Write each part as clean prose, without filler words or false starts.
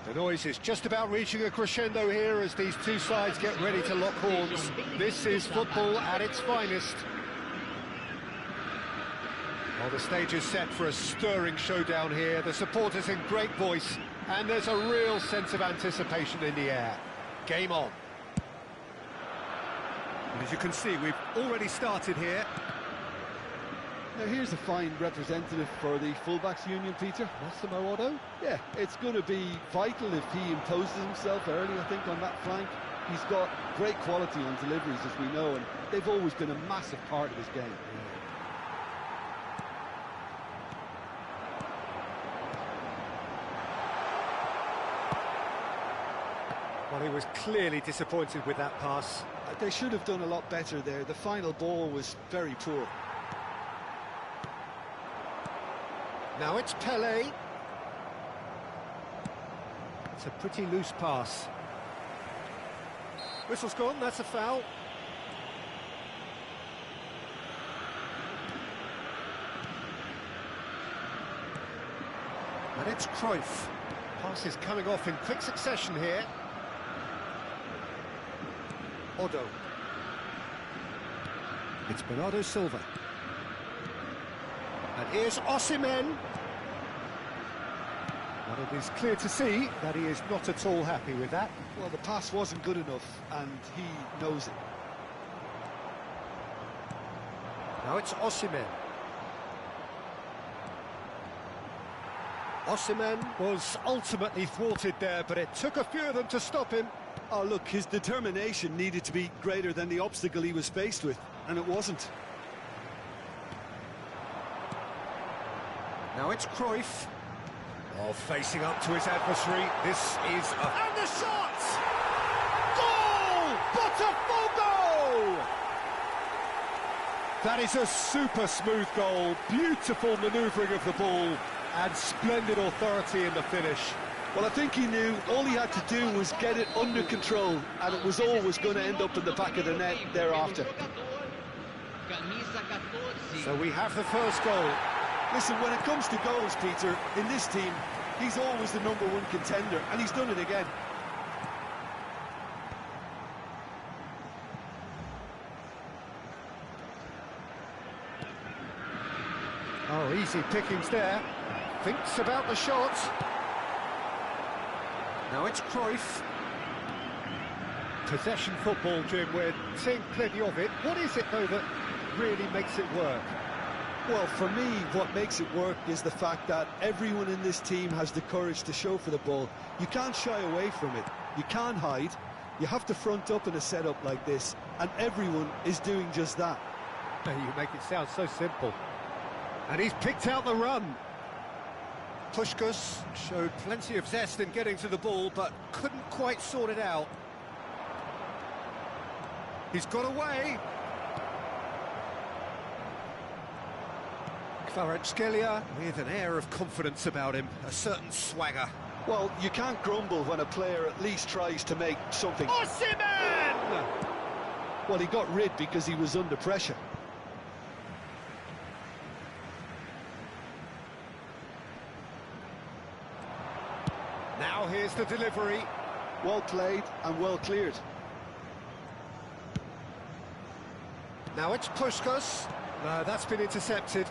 The noise is just about reaching a crescendo here as these two sides get ready to lock horns. This is football at its finest. Well, the stage is set for a stirring showdown here. The supporters in great voice, and there's a real sense of anticipation in the air. Game on. And as you can see, we've already started here. Now here's a fine representative for the fullbacks union, Peter. Massimo Otto? Yeah, it's going to be vital if he imposes himself early, I think, on that flank. He's got great quality on deliveries, as we know, and they've always been a massive part of his game. Well, he was clearly disappointed with that pass. They should have done a lot better there. The final ball was very poor. Now it's Pele. It's a pretty loose pass. Whistle's gone, that's a foul. And it's Cruyff. Passes coming off in quick succession here. Otto. It's Bernardo Silva. And here's Osimhen. Well, it is clear to see that he is not at all happy with that. Well, the pass wasn't good enough, and he knows it. Now it's Osimhen. Osimhen was ultimately thwarted there, but it took a few of them to stop him. Oh, look, his determination needed to be greater than the obstacle he was faced with, and it wasn't. Now it's Cruyff. Oh, facing up to his adversary. This is a... And the shot! Goal! Botafogo! That is a super smooth goal. Beautiful manoeuvring of the ball and splendid authority in the finish. Well, I think he knew all he had to do was get it under control, and it was always going to end up in the back of the net thereafter. So we have the first goal. Listen, when it comes to goals, Peter, in this team, he's always the #1 contender, and he's done it again. Oh, easy pickings there. Thinks about the shot. Now it's Cruyff. Possession football, Jim, we're seeing plenty of it. What is it, though, that really makes it work? Well, for me, what makes it work is the fact that everyone in this team has the courage to show for the ball. You can't shy away from it. You can't hide. You have to front up in a setup like this, and everyone is doing just that. You make it sound so simple. And he's picked out the run. Puskás showed plenty of zest in getting to the ball, but couldn't quite sort it out. He's got away. Kvaratskhelia with an air of confidence about him, a certain swagger. Well, you can't grumble when a player at least tries to make something. Osimhen! Well, he got rid because he was under pressure. Now here's the delivery. Well played and well cleared. Now it's Puskás. No, that's been intercepted.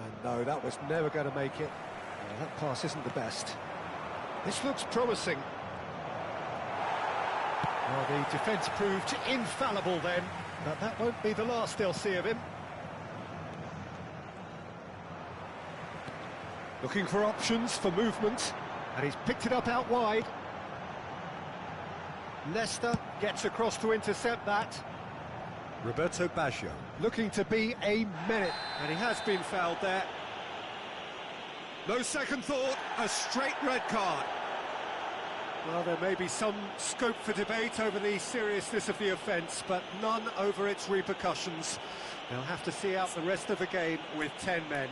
And no, that was never going to make it. That pass isn't the best. This looks promising. Well, the defence proved infallible then, but that won't be the last they'll see of him. Looking for options for movement, and he's picked it up out wide. Leicester gets across to intercept that. Roberto Baggio looking to be a menace, and he has been fouled there. No second thought, a straight red card. Well, there may be some scope for debate over the seriousness of the offence, but none over its repercussions. They'll have to see out the rest of the game with 10 men.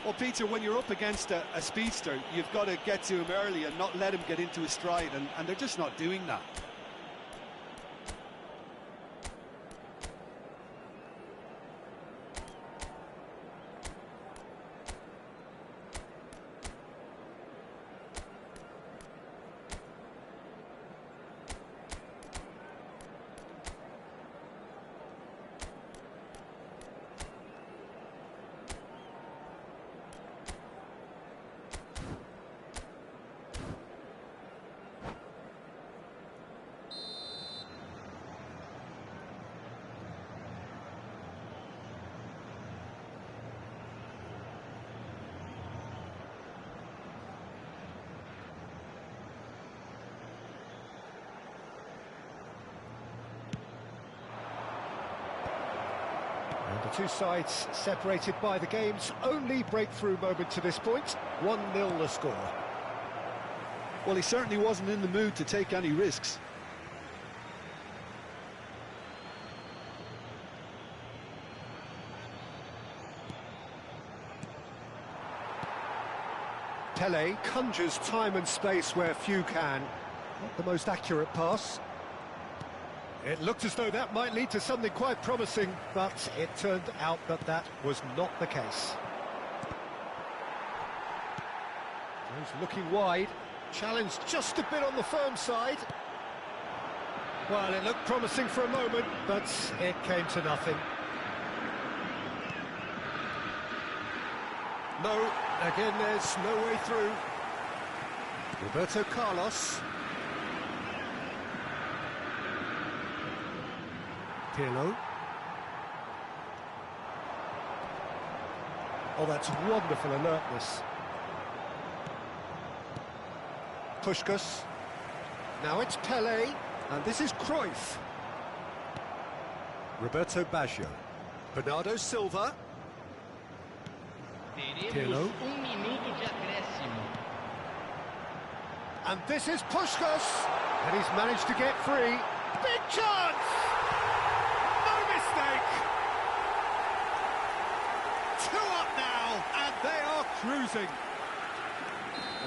Well, Peter, when you're up against a speedster, you've got to get to him early and not let him get into his stride, and they're just not doing that. two sides separated by the game's only breakthrough moment to this point. 1-0 the score. Well, he certainly wasn't in the mood to take any risks. Pele conjures time and space where few can. Not the most accurate pass. It looked as though that might lead to something quite promising, but it turned out that that was not the case. He's looking wide, challenged just a bit on the firm side. Well, it looked promising for a moment, but it came to nothing. No, again there's no way through. Roberto Carlos. Pirlo. Oh, that's wonderful alertness. Puskás. Now it's Pele, and this is Cruyff. Roberto Baggio. Bernardo Silva. Pirlo. And this is Puskás, and he's managed to get free. Big chance! No mistake! 2 up now, and they are cruising.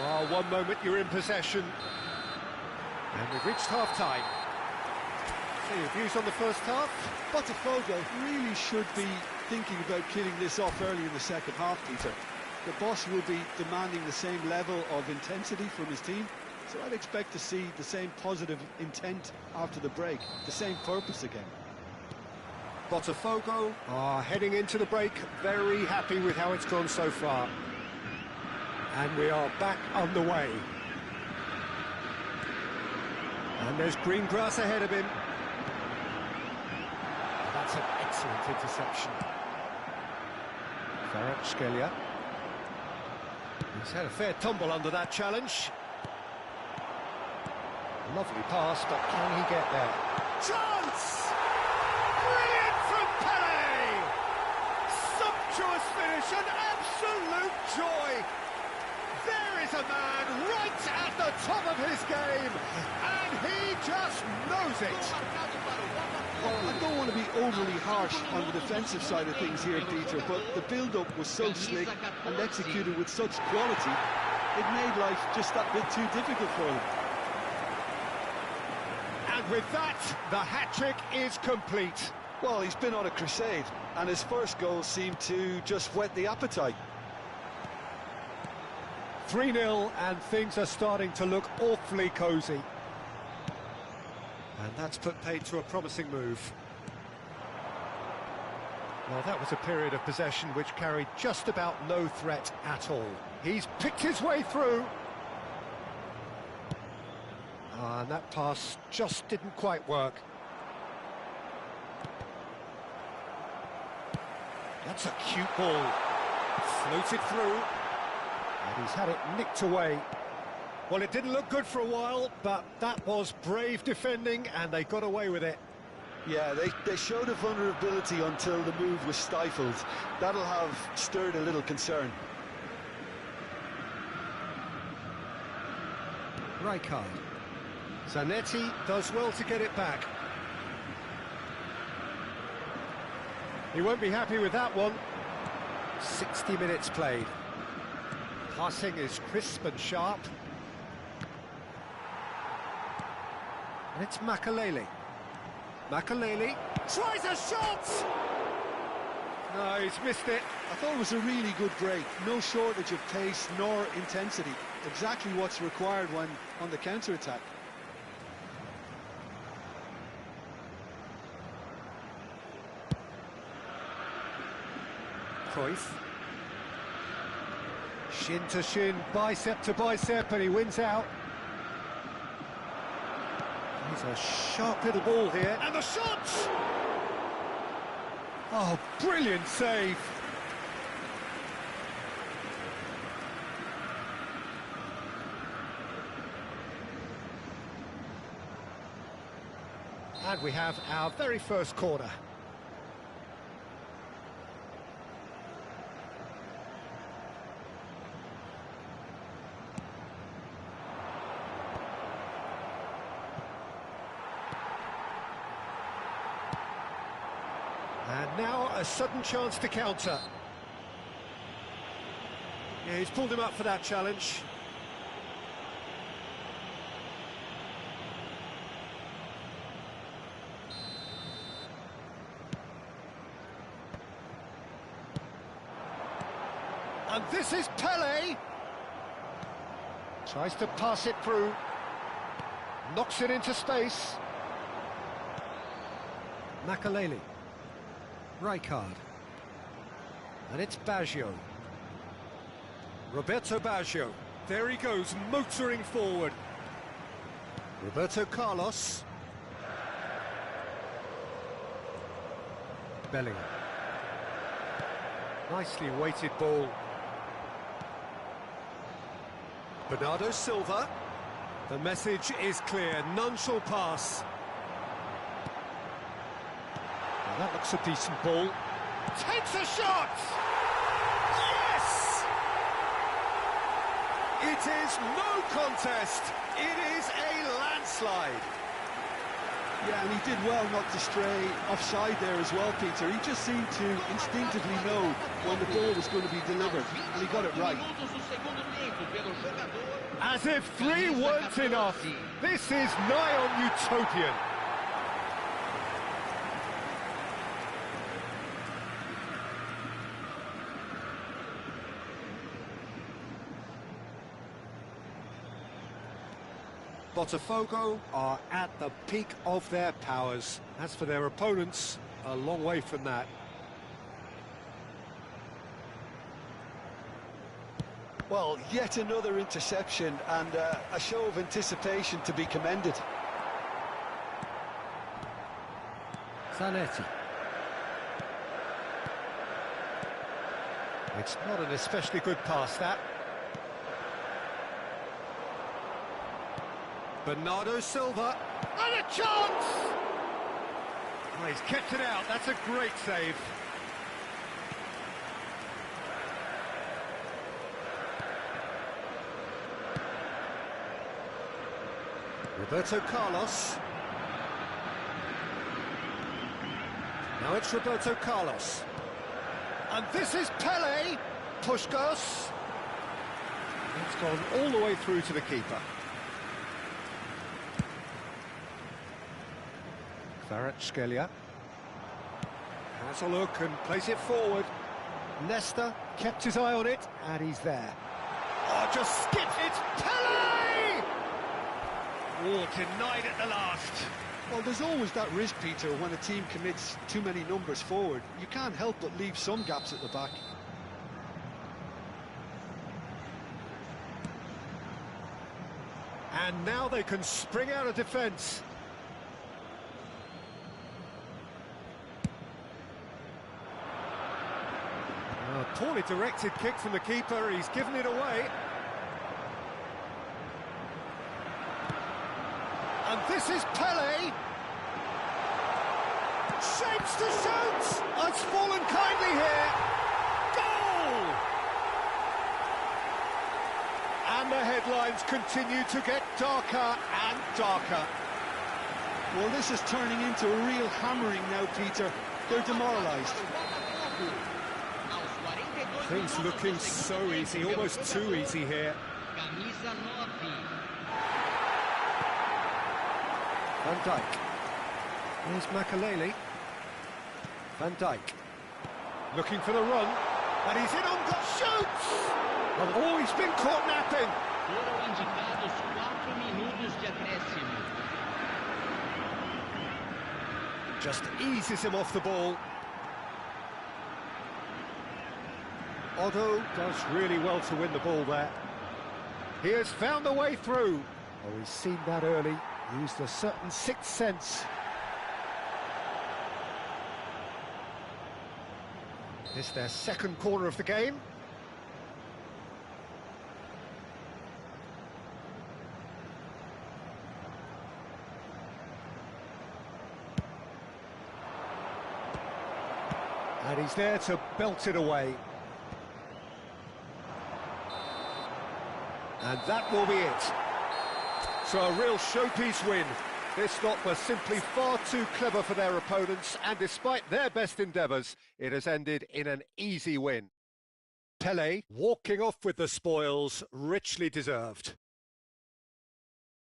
Oh, one moment you're in possession. And we've reached half-time. So your views on the first half? Botafogo really should be thinking about killing this off early in the second half, Peter. The boss will be demanding the same level of intensity from his team, so I'd expect to see the same positive intent after the break, the same purpose again. Botafogo are heading into the break, very happy with how it's gone so far. And we are back underway. And there's green grass ahead of him. That's an excellent interception. Kvaratskhelia. He's had a fair tumble under that challenge. Lovely pass, but can he get there? Chance! Brilliant from Pele! Sumptuous finish, an absolute joy! There is a man right at the top of his game, and he just knows it! Well, I don't want to be overly harsh on the defensive side of things here, Peter, but the build-up was so slick and executed with such quality, it made life just that bit too difficult for them. And with that, the hat-trick is complete. Well, he's been on a crusade, and his first goal seemed to just whet the appetite. 3-0, and things are starting to look awfully cosy. And that's put paid to a promising move. Well, that was a period of possession which carried just about no threat at all. He's picked his way through. And that pass just didn't quite work. That's a cute ball. Floated through. And he's had it nicked away. Well, it didn't look good for a while, but that was brave defending, and they got away with it. Yeah, they showed a vulnerability until the move was stifled. That'll have stirred a little concern. Rijkaard. Zanetti does well to get it back. He won't be happy with that one. 60 minutes played. Passing is crisp and sharp. And it's Makaleli. Makaleli tries a shot! No, he's missed it. I thought it was a really good break. No shortage of pace nor intensity. Exactly what's required when on the counter-attack. Cruyff. Shin to shin, bicep to bicep, and he wins out. He's a sharp little ball here, and the shot! Oh, brilliant save! And we have our very first corner. Now a sudden chance to counter. Yeah, he's pulled him up for that challenge. And this is Pele. Tries to pass it through. Knocks it into space. Makaleli. Rijkaard. And it's Baggio. Roberto Baggio. There he goes, motoring forward. Roberto Carlos. Bellingham. Nicely weighted ball. Bernardo Silva. The message is clear, none shall pass. Now that looks a decent ball. Takes a shot! Yes! It is no contest. It is a landslide. Yeah, and he did well not to stray offside there as well, Peter. He just seemed to instinctively know when the ball was going to be delivered, and he got it right. As if 3 weren't enough, this is nigh on utopian. Botafogo are at the peak of their powers. As for their opponents, a long way from that. Well, yet another interception and a show of anticipation to be commended. Zanetti. It's not an especially good pass, that. Bernardo Silva. And a chance! Oh, he's kept it out. That's a great save. Roberto Carlos. Now it's Roberto Carlos. And this is Pele. Puskás. It's gone all the way through to the keeper. Kvaratskhelia has a look and plays it forward. Nesta kept his eye on it, and he's there. Oh, just skipped it. Pele! Oh, denied at the last. Well, there's always that risk, Peter, when a team commits too many numbers forward. You can't help but leave some gaps at the back. And now they can spring out of defence. A poorly directed kick from the keeper, he's given it away. And this is Pele. Shapes to shoot! It's fallen kindly here. Goal! And the headlines continue to get darker and darker. Well, this is turning into a real hammering now, Peter. They're demoralised. Things looking so easy, almost too easy here. Van Dijk. Here's Makaleli. Van Dijk. Looking for the run. And he's in on goal. Shoots! Oh, he's been caught napping. Just eases him off the ball. Otto does really well to win the ball there. He has found a way through. Oh, he's seen that early. Used a certain sixth sense. It's their second corner of the game. And he's there to belt it away. And that will be it. So a real showpiece win. This lot were simply far too clever for their opponents, and despite their best endeavours, it has ended in an easy win. Pele walking off with the spoils, richly deserved.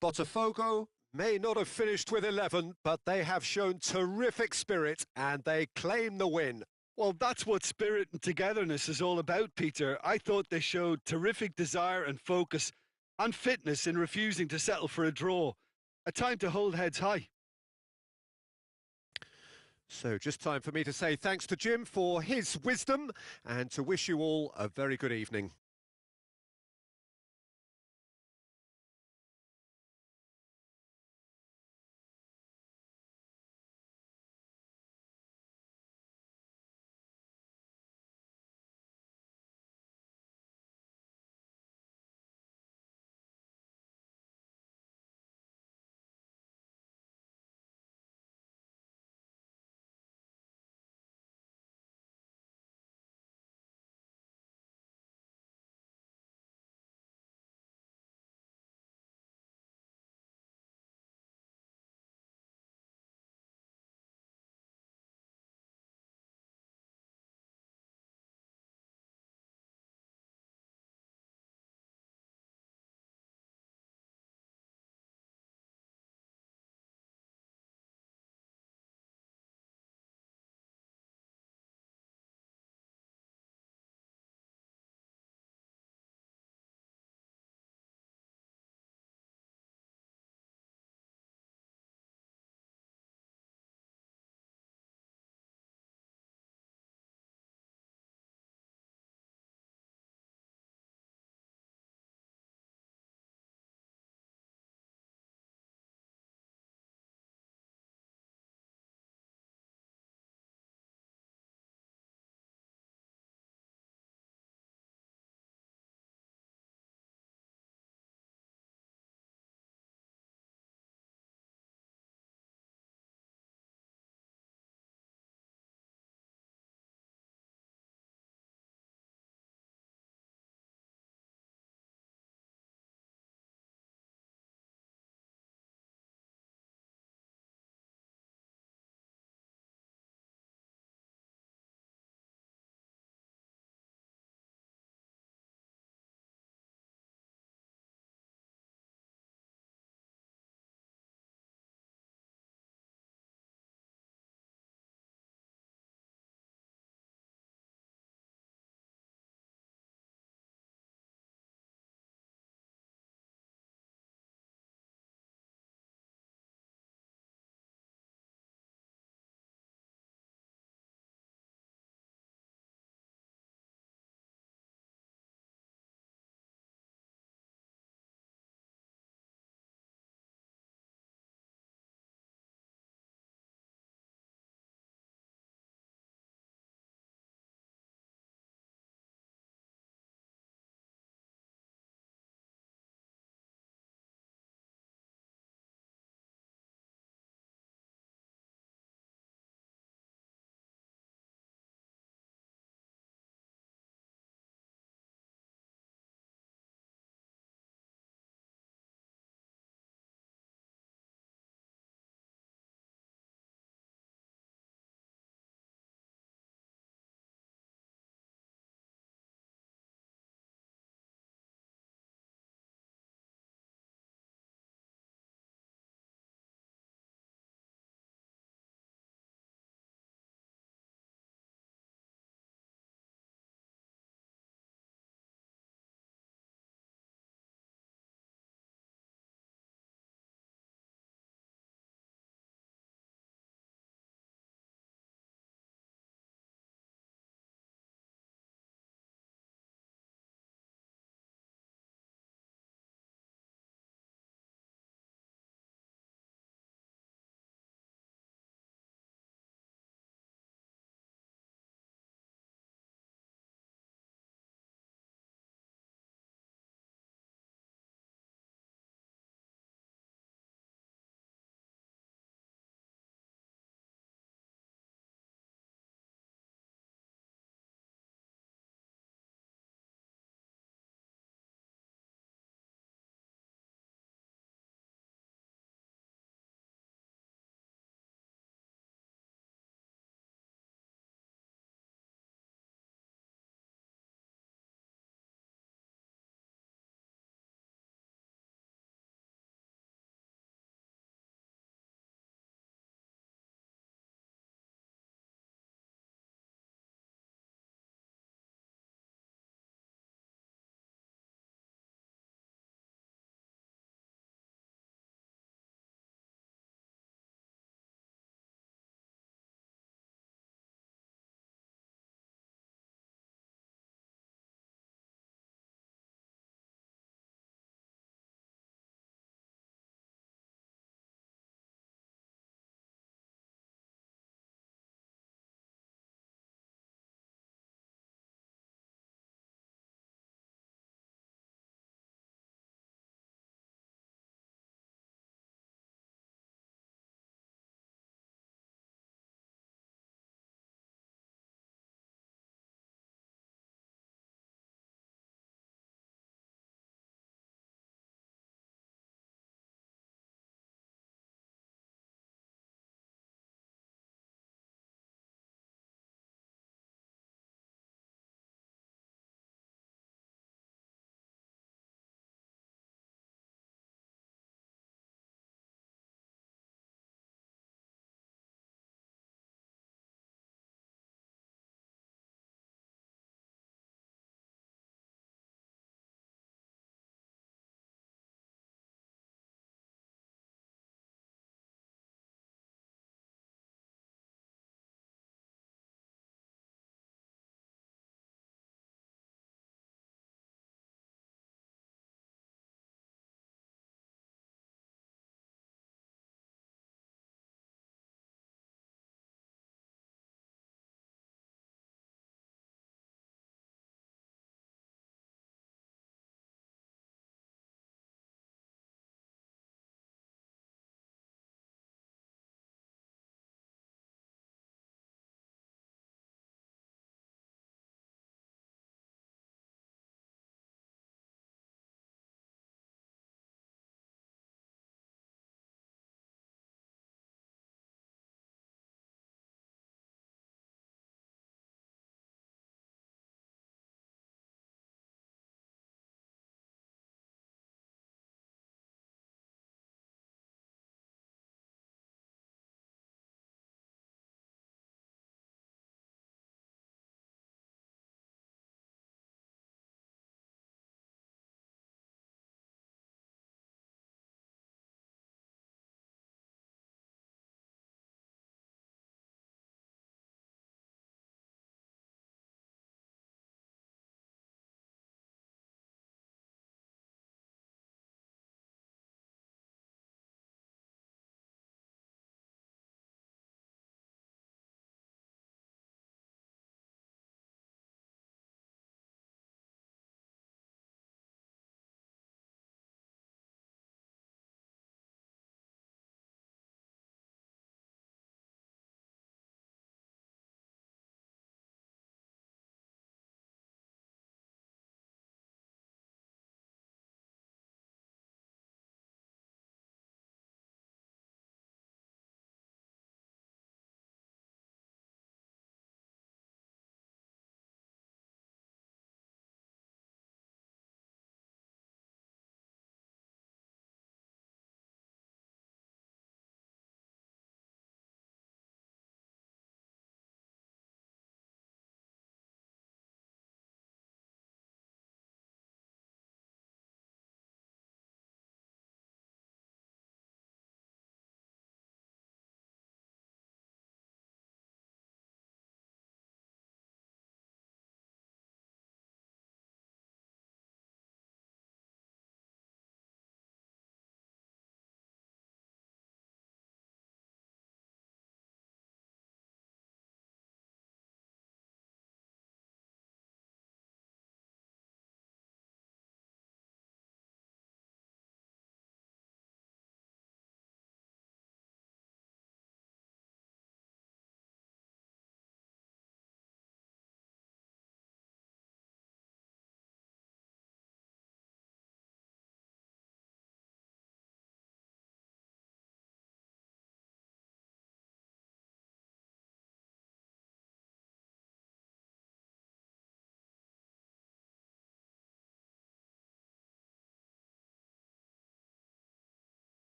Botafogo may not have finished with 11, but they have shown terrific spirit and they claim the win. Well, that's what spirit and togetherness is all about, Peter. I thought they showed terrific desire and focus and fitness in refusing to settle for a draw. A time to hold heads high. So just time for me to say thanks to Jim for his wisdom and to wish you all a very good evening.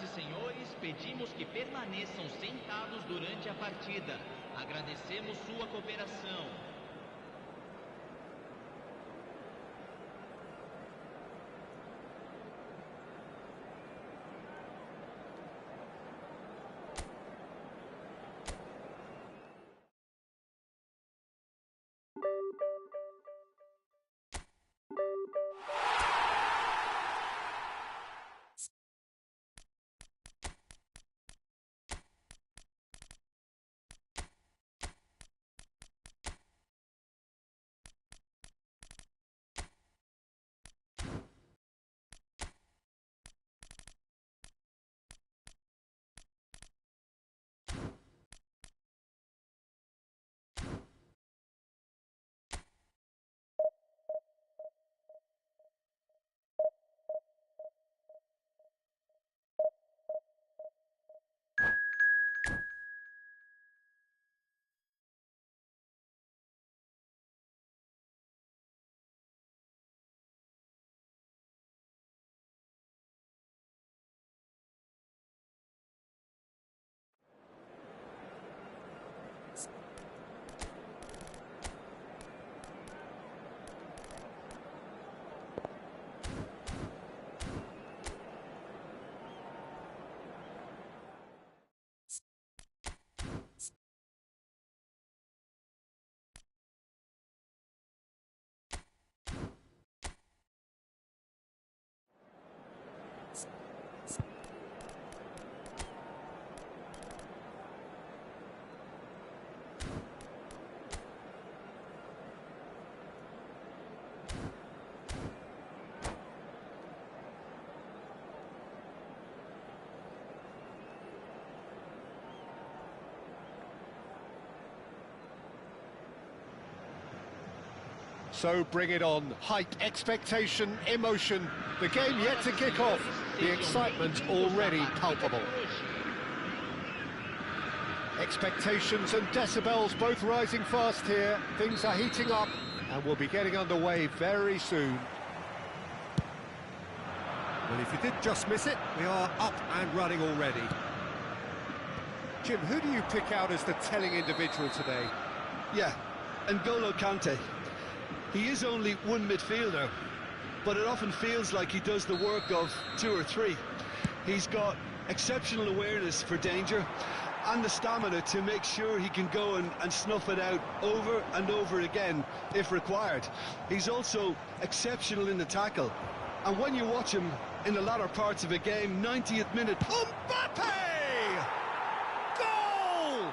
e senhores, pedimos que permaneçam sentados durante a partida. Agradecemos sua cooperação. So bring it on. Hype, expectation, emotion. The game yet to kick off. The excitement already palpable. Expectations and decibels both rising fast here. Things are heating up and we'll be getting underway very soon. Well, if you did just miss it, we are up and running already. Jim, who do you pick out as the telling individual today? Yeah, N'Golo Kante. He is only one midfielder, but it often feels like he does the work of two or three. He's got exceptional awareness for danger and the stamina to make sure he can go and snuff it out over and over again if required. He's also exceptional in the tackle. And when you watch him in the latter parts of a game, 90th minute, Mbappe! Goal!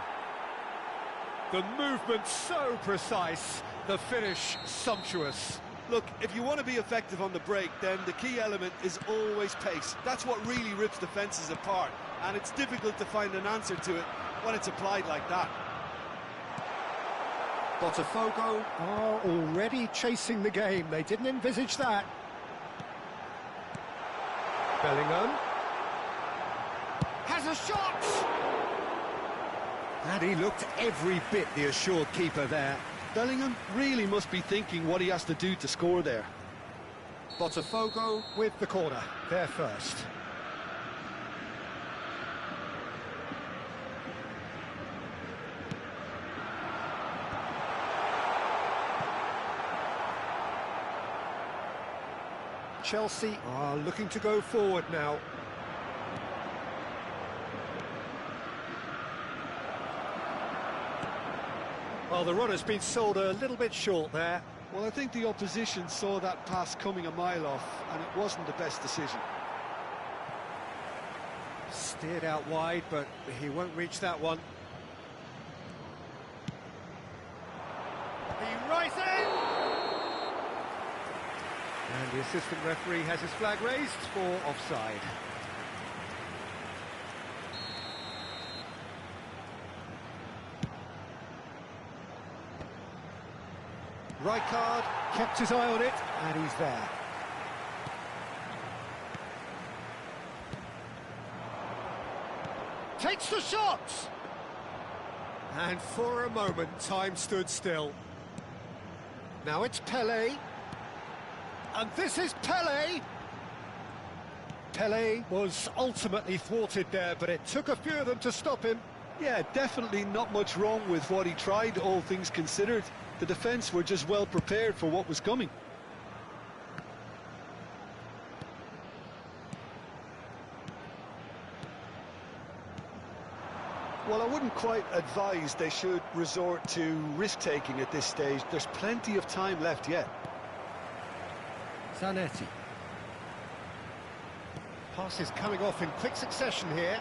The movement so precise, the finish sumptuous. look, if you want to be effective on the break, then the key element is always pace. That's what really rips defences apart, and it's difficult to find an answer to it when it's applied like that. Botafogo are already chasing the game. They didn't envisage that. Bellingham has a shot! And he looked every bit the assured keeper there. Bellingham really must be thinking what he has to do to score there. Botafogo with the corner, there first. Chelsea are looking to go forward now. Well, the runner's been sold a little bit short there. Well, I think the opposition saw that pass coming a mile off, and it wasn't the best decision. Steered out wide, but he won't reach that one. He rises! And the assistant referee has his flag raised for offside. Rijkaard kept his eye on it, and he's there. Takes the shot! And for a moment, time stood still. Now it's Pelé. And this is Pelé. Pelé was ultimately thwarted there, but it took a few of them to stop him. Yeah, definitely not much wrong with what he tried, all things considered. The defence were just well prepared for what was coming. Well, I wouldn't quite advise they should resort to risk-taking at this stage. There's plenty of time left yet. Zanetti. Passes coming off in quick succession here.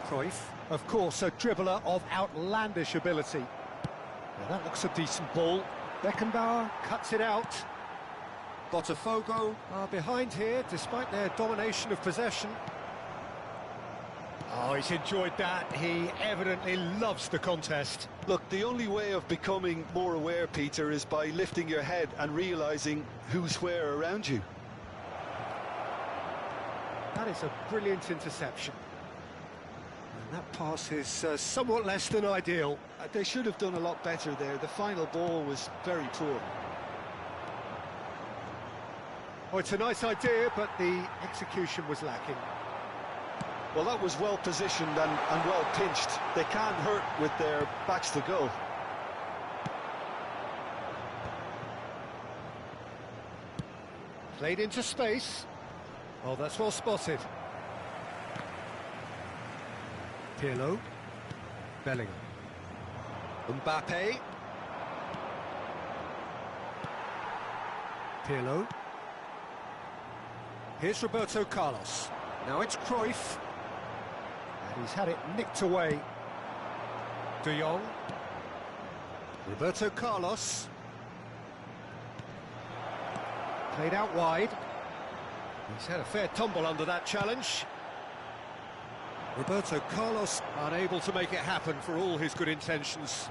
Cruyff, of course, a dribbler of outlandish ability. Now that looks a decent ball. Beckenbauer cuts it out. Botafogo are behind here, despite their domination of possession. Oh, he's enjoyed that. He evidently loves the contest. Look, the only way of becoming more aware, Peter, is by lifting your head and realising who's where around you. That is a brilliant interception. And that pass is somewhat less than ideal. They should have done a lot better there. The final ball was very poor. Oh, it's a nice idea, but the execution was lacking. Well, that was well positioned and well pinched. They can't hurt with their backs to goal. Played into space. Oh, that's well spotted. Pirlo. Bellingham. Mbappe. Pirlo. Here's Roberto Carlos. Now it's Cruyff. And he's had it nicked away. De Jong. Roberto Carlos. Played out wide. He's had a fair tumble under that challenge. Roberto Carlos unable to make it happen for all his good intentions.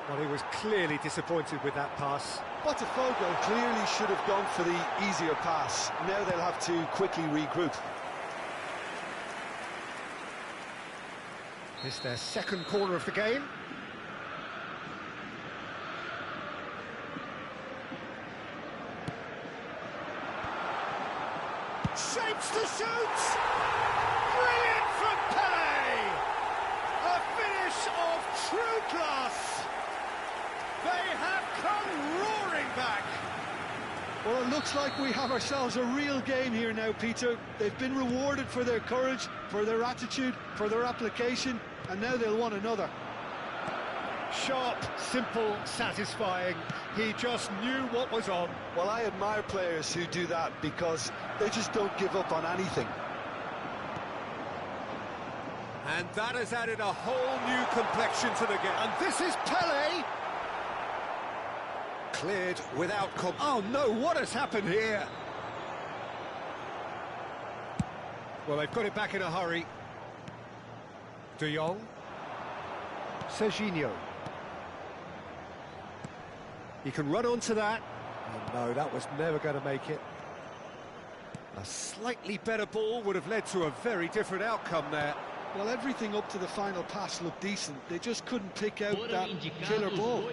Well, he was clearly disappointed with that pass. Botafogo clearly should have gone for the easier pass. Now they'll have to quickly regroup. It's their second corner of the game. Shapes to shoot! Brilliant from Pelé! A finish of true class! They have come roaring back! Well, it looks like we have ourselves a real game here now, Peter. They've been rewarded for their courage, for their attitude, for their application, and now they'll want another. Sharp, simple, satisfying. He just knew what was on. Well, I admire players who do that because they just don't give up on anything. And that has added a whole new complexion to the game. And this is Pelé. Cleared without... Oh, no, what has happened here? Well, they've got it back in a hurry. De Jong. Serginho. He can run onto that. Oh, no, that was never going to make it. A slightly better ball would have led to a very different outcome there. Well, everything up to the final pass looked decent. They just couldn't pick out that killer ball.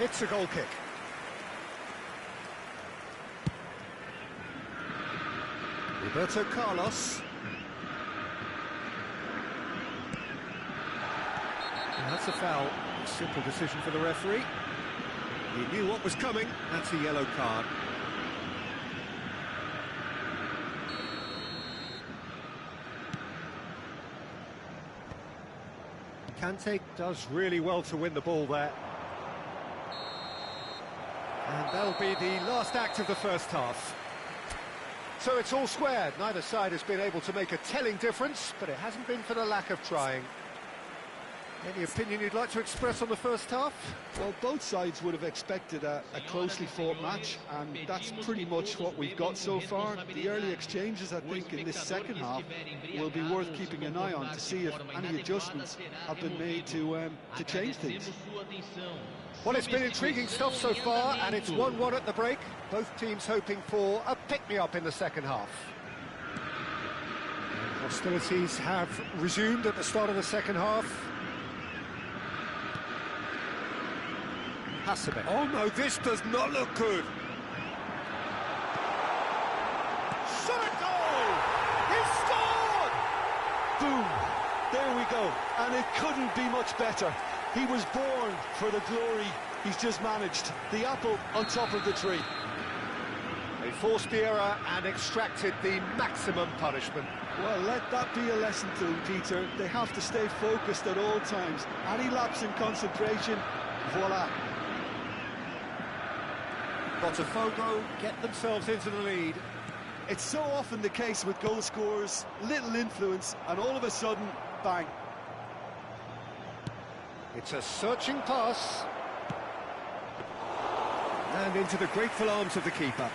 It's a goal kick. Roberto Carlos. And that's a foul. A simple decision for the referee. He knew what was coming. That's a yellow card. Kante does really well to win the ball there. And that'll be the last act of the first half. So it's all squared. Neither side has been able to make a telling difference, but it hasn't been for the lack of trying. Any opinion you'd like to express on the first half? Well, both sides would have expected a closely fought match, and that's pretty much what we've got so far. The early exchanges, I think, in this second half will be worth keeping an eye on to see if any adjustments have been made to change things. Well, it's been intriguing stuff so far, and it's 1-1 at the break. Both teams hoping for a pick-me-up in the second half. Hostilities have resumed at the start of the second half. Hasebe. Oh no, this does not look good. Shot a goal! He scored! Boom! There we go. And it couldn't be much better. He was born for the glory he's just managed. The apple on top of the tree. They forced the error and extracted the maximum punishment. Well, let that be a lesson to them, Peter. They have to stay focused at all times. Any lapse in concentration, voila. Botafogo get themselves into the lead. It's so often the case with goal scorers, little influence, and all of a sudden, bang. It's a searching pass. And into the grateful arms of the keeper.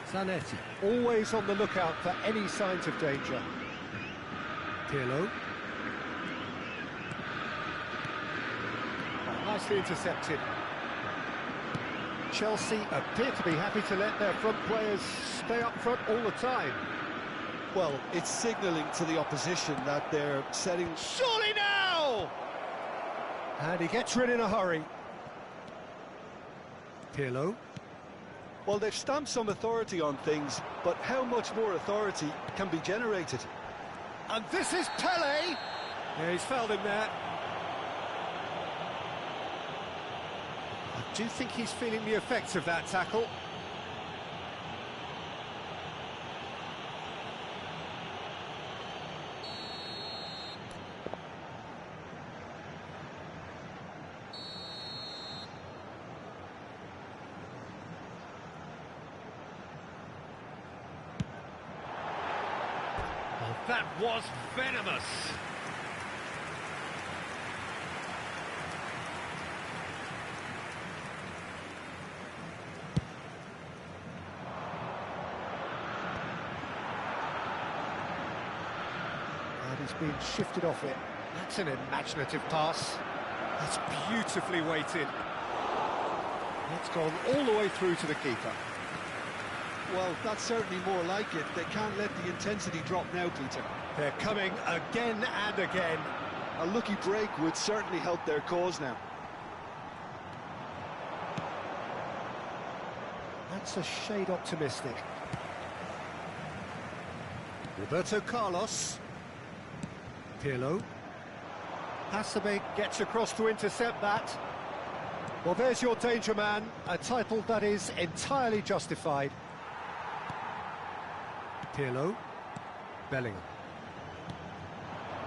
Zanetti, always on the lookout for any signs of danger. Pirlo. Oh, nicely intercepted. Chelsea appear to be happy to let their front players stay up front all the time. Well, it's signalling to the opposition that they're setting... Surely now! And he gets rid in a hurry. Pirlo. Well, they've stamped some authority on things, but how much more authority can be generated? And this is Pele! Yeah, he's fouled him there. I do think he's feeling the effects of that tackle. That was venomous. And he's been shifted off it. That's an imaginative pass. That's beautifully weighted. It's gone all the way through to the keeper. Well, that's certainly more like it. They can't let the intensity drop now, Peter. They're coming again and again. A lucky break would certainly help their cause now. That's a shade optimistic. Roberto Carlos. Pirlo. Hasebe gets across to intercept that. Well, there's your danger man, a title that is entirely justified. Pirlo. Bellingham.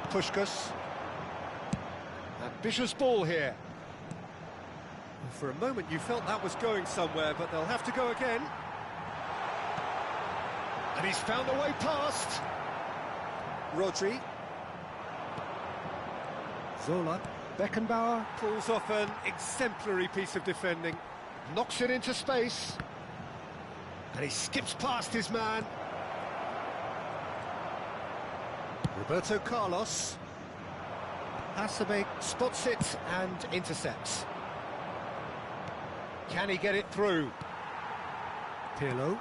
Puskás. Ambitious ball here. For a moment you felt that was going somewhere, but they'll have to go again. And he's found a way past. Rodri. Zola. Beckenbauer pulls off an exemplary piece of defending. Knocks it into space. And he skips past his man. Roberto Carlos. Hasebe spots it and intercepts. Can he get it through? Pirlo.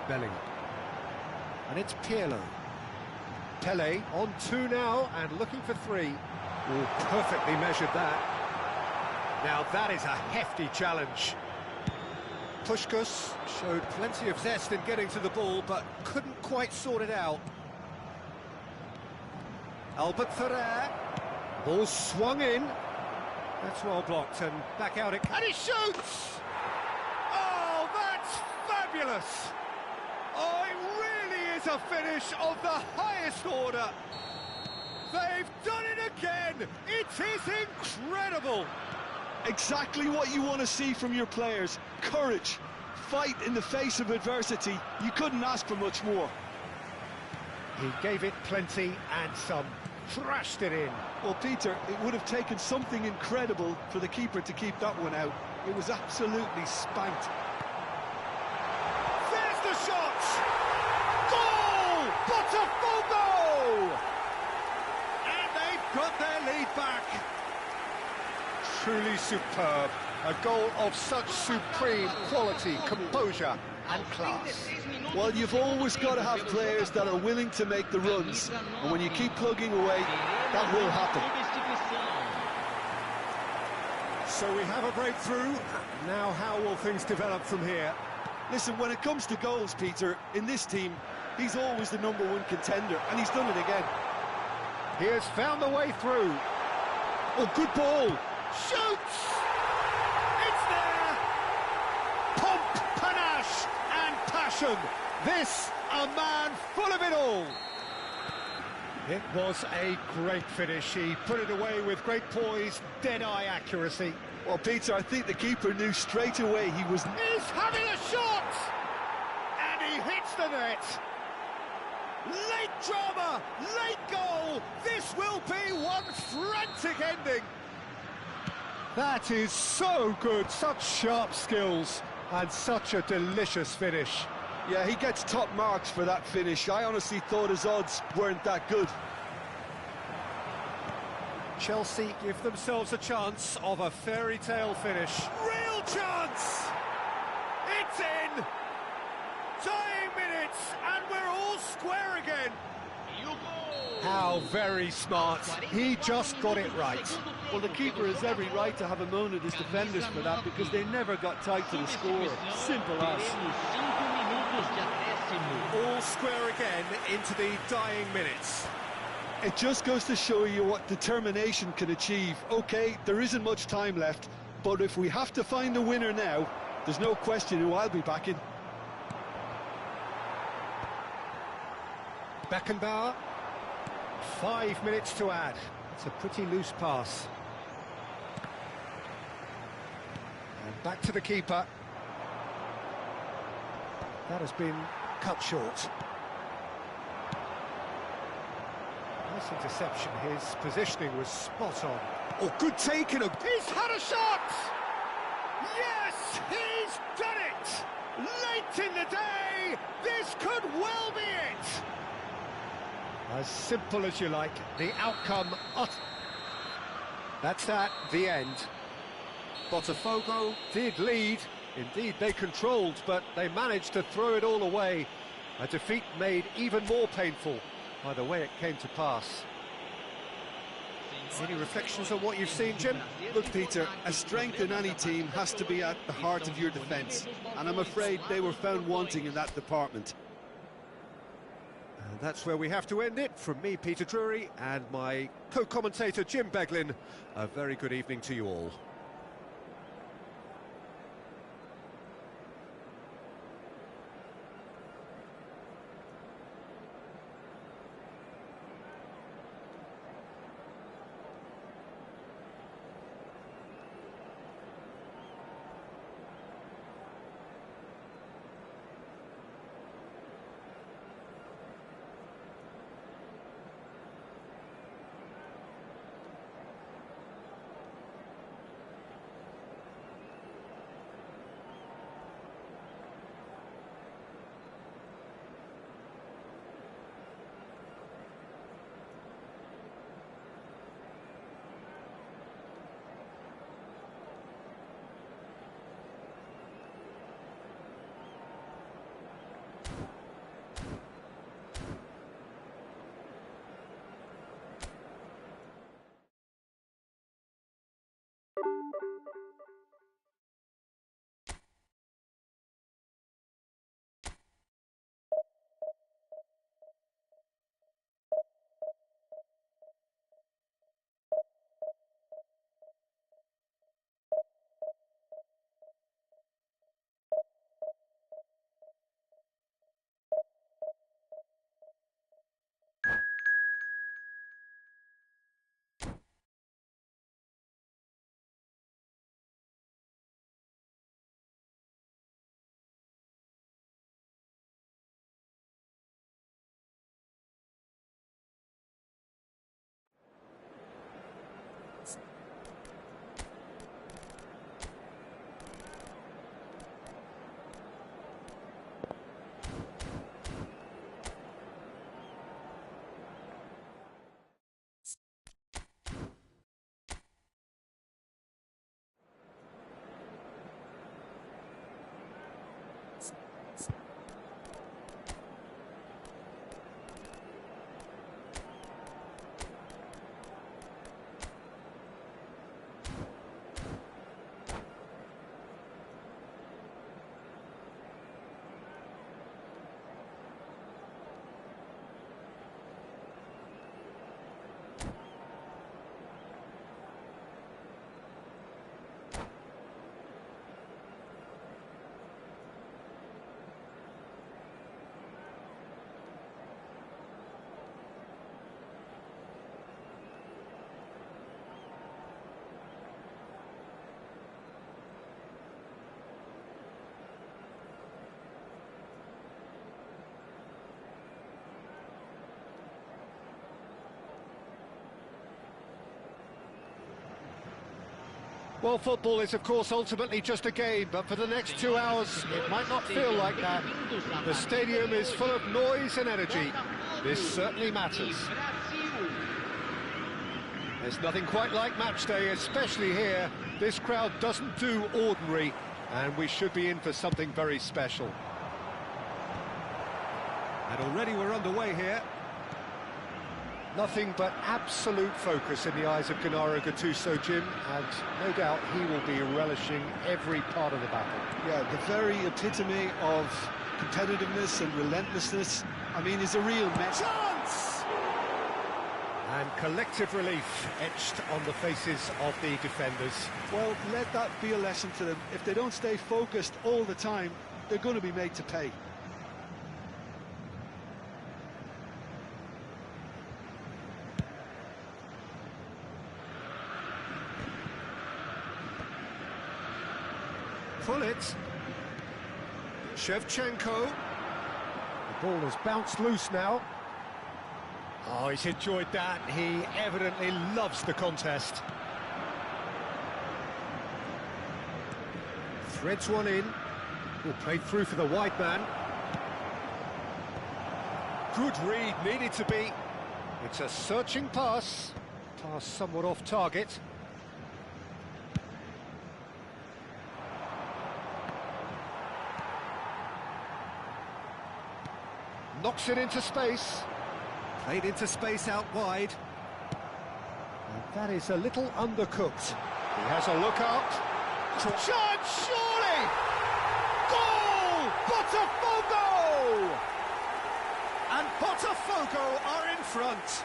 Bellingham. And it's Pirlo. Pele on 2 now and looking for 3. Oh, perfectly measured that. Now that is a hefty challenge. Puskás showed plenty of zest in getting to the ball, but couldn't quite sort it out. Albert Ferrer. Ball swung in. That's well blocked, and back out it... And he shoots! Oh, that's fabulous! Oh, it really is a finish of the highest order. They've done it again! It is incredible! Exactly what you want to see from your players. Courage. Fight in the face of adversity. You couldn't ask for much more. He gave it plenty and some. Thrashed it in. Well, Peter, it would have taken something incredible for the keeper to keep that one out. It was absolutely spanked. There's the shot! Goal! Botafogo! And they've got their lead back. Truly superb. A goal of such supreme quality, composure and class. Well, you've always got to have players that are willing to make the runs, and when you keep plugging away, that will happen. So we have a breakthrough. Now how will things develop from here? Listen, when it comes to goals, Peter, in this team, he's always the #1 contender, and he's done it again. He has found the way through. Oh, good ball. Shoots! It's there! Pomp, panache and passion. This, a man full of it all. It was a great finish. He put it away with great poise, dead-eye accuracy. Well, Peter, I think the keeper knew straight away he was... He's having a shot! And he hits the net. Late drama, late goal. This will be one frantic ending. That is so good, such sharp skills and such a delicious finish. Yeah, he gets top marks for that finish. I honestly thought his odds weren't that good. Chelsea give themselves a chance of a fairy tale finish. Real chance! It's in! Dying minutes, and we're all square again. How very smart. He just got it right. Well, the keeper has every right to have a moan at his defenders for that because they never got tight to the score. Simple as. All square again into the dying minutes. It just goes to show you what determination can achieve. OK, there isn't much time left, but if we have to find a winner now, there's no question who I'll be backing. Beckenbauer. 5 minutes to add. It's a pretty loose pass. And back to the keeper. That has been cut short. Nice interception. His positioning was spot on. Oh, good taking. He's had a shot! Yes, he's done it! Late in the day, this could well be it! As simple as you like, the outcome... That's that, the end. Botafogo did lead, indeed they controlled, but they managed to throw it all away. A defeat made even more painful by the way it came to pass. Any reflections on what you've seen, Jim? Look, Peter, a strength in any team has to be at the heart of your defence, and I'm afraid they were found wanting in that department. And that's where we have to end it. From me, Peter Drury, and my co-commentator, Jim Beglin, a very good evening to you all. Well, football is, of course, ultimately just a game, but for the next 2 hours, it might not feel like that. The stadium is full of noise and energy. This certainly matters. There's nothing quite like match day, especially here. This crowd doesn't do ordinary, and we should be in for something very special. And already we're underway here. Nothing but absolute focus in the eyes of Gennaro Gattuso, Jim, and no doubt he will be relishing every part of the battle. Yeah, the very epitome of competitiveness and relentlessness. I mean, he's a real match. Chance! And collective relief etched on the faces of the defenders. Well, let that be a lesson to them. If they don't stay focused all the time, they're going to be made to pay. Pull it. Shevchenko. The ball has bounced loose now. Oh, he's enjoyed that. He evidently loves the contest. Threads one in. Will play through for the wide man. Good read, needed to be. It's a searching pass. Pass somewhat off target. Knocks it into space. Played into space out wide. And that is a little undercooked. He has a look out. Chance, surely! Goal! Botafogo! And Botafogo are in front.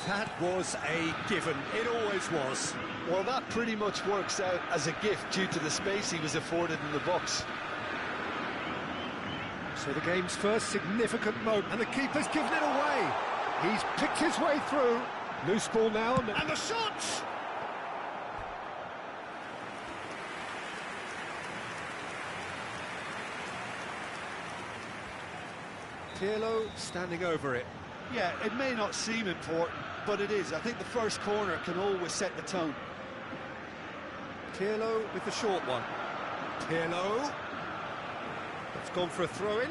That was a given. It always was. Well, that pretty much works out as a gift due to the space he was afforded in the box. So the game's first significant moment, and the keeper's given it away. He's picked his way through. Loose ball now, and the shot! Pirlo standing over it. Yeah, it may not seem important, but it is. I think the first corner can always set the tone. Pirlo with the short one. Pirlo. It's gone for a throw-in.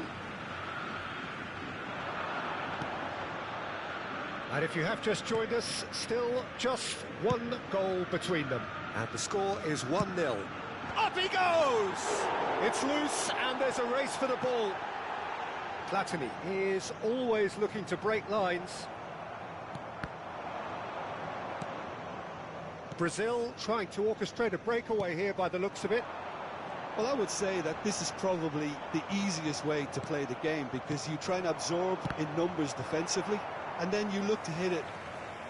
And if you have just joined us, still just one goal between them. And the score is 1-0. Up he goes! It's loose and there's a race for the ball. Platini is always looking to break lines. Brazil trying to orchestrate a breakaway here by the looks of it. Well, I would say that this is probably the easiest way to play the game, because you try and absorb in numbers defensively, and then you look to hit it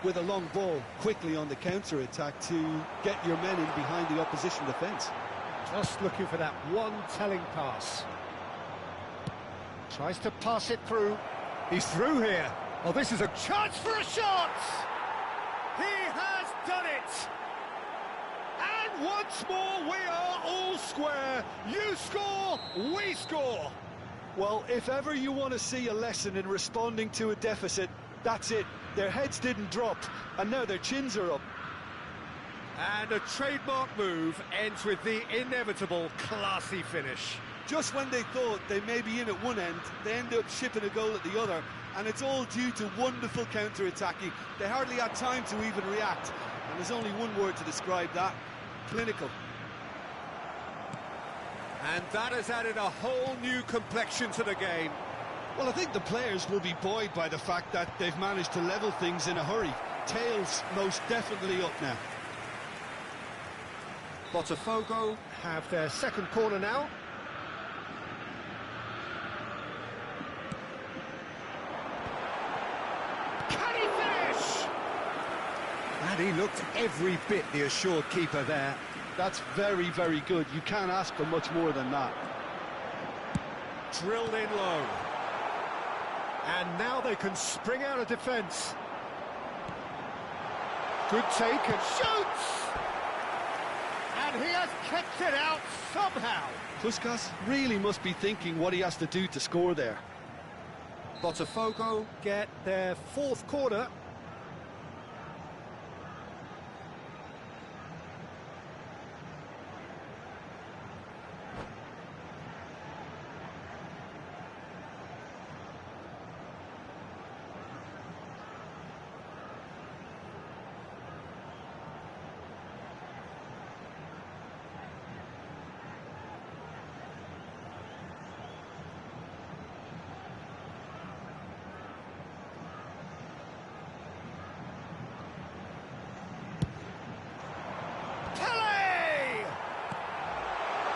with a long ball quickly on the counter-attack to get your men in behind the opposition defence. Just looking for that one telling pass. Tries to pass it through. He's through here. Oh, this is a chance for a shot! He has done it! And once more, we are all square. You score, we score. Well, if ever you want to see a lesson in responding to a deficit, that's it. Their heads didn't drop, and now their chins are up. And a trademark move ends with the inevitable classy finish. Just when they thought they may be in at one end, they end up shipping a goal at the other, and it's all due to wonderful counter-attacking. They hardly had time to even react, and there's only one word to describe that: clinical. And that has added a whole new complexion to the game. Well, I think the players will be buoyed by the fact that they've managed to level things in a hurry. Tails most definitely up now. Botafogo have their second corner now. Can he finish? And he looked every bit the assured keeper there. That's very, very good. You can't ask for much more than that. Drilled in low. And now they can spring out of defence. Good take and shoots! And he has kept it out somehow. Puskas really must be thinking what he has to do to score there. Botafogo get their fourth corner.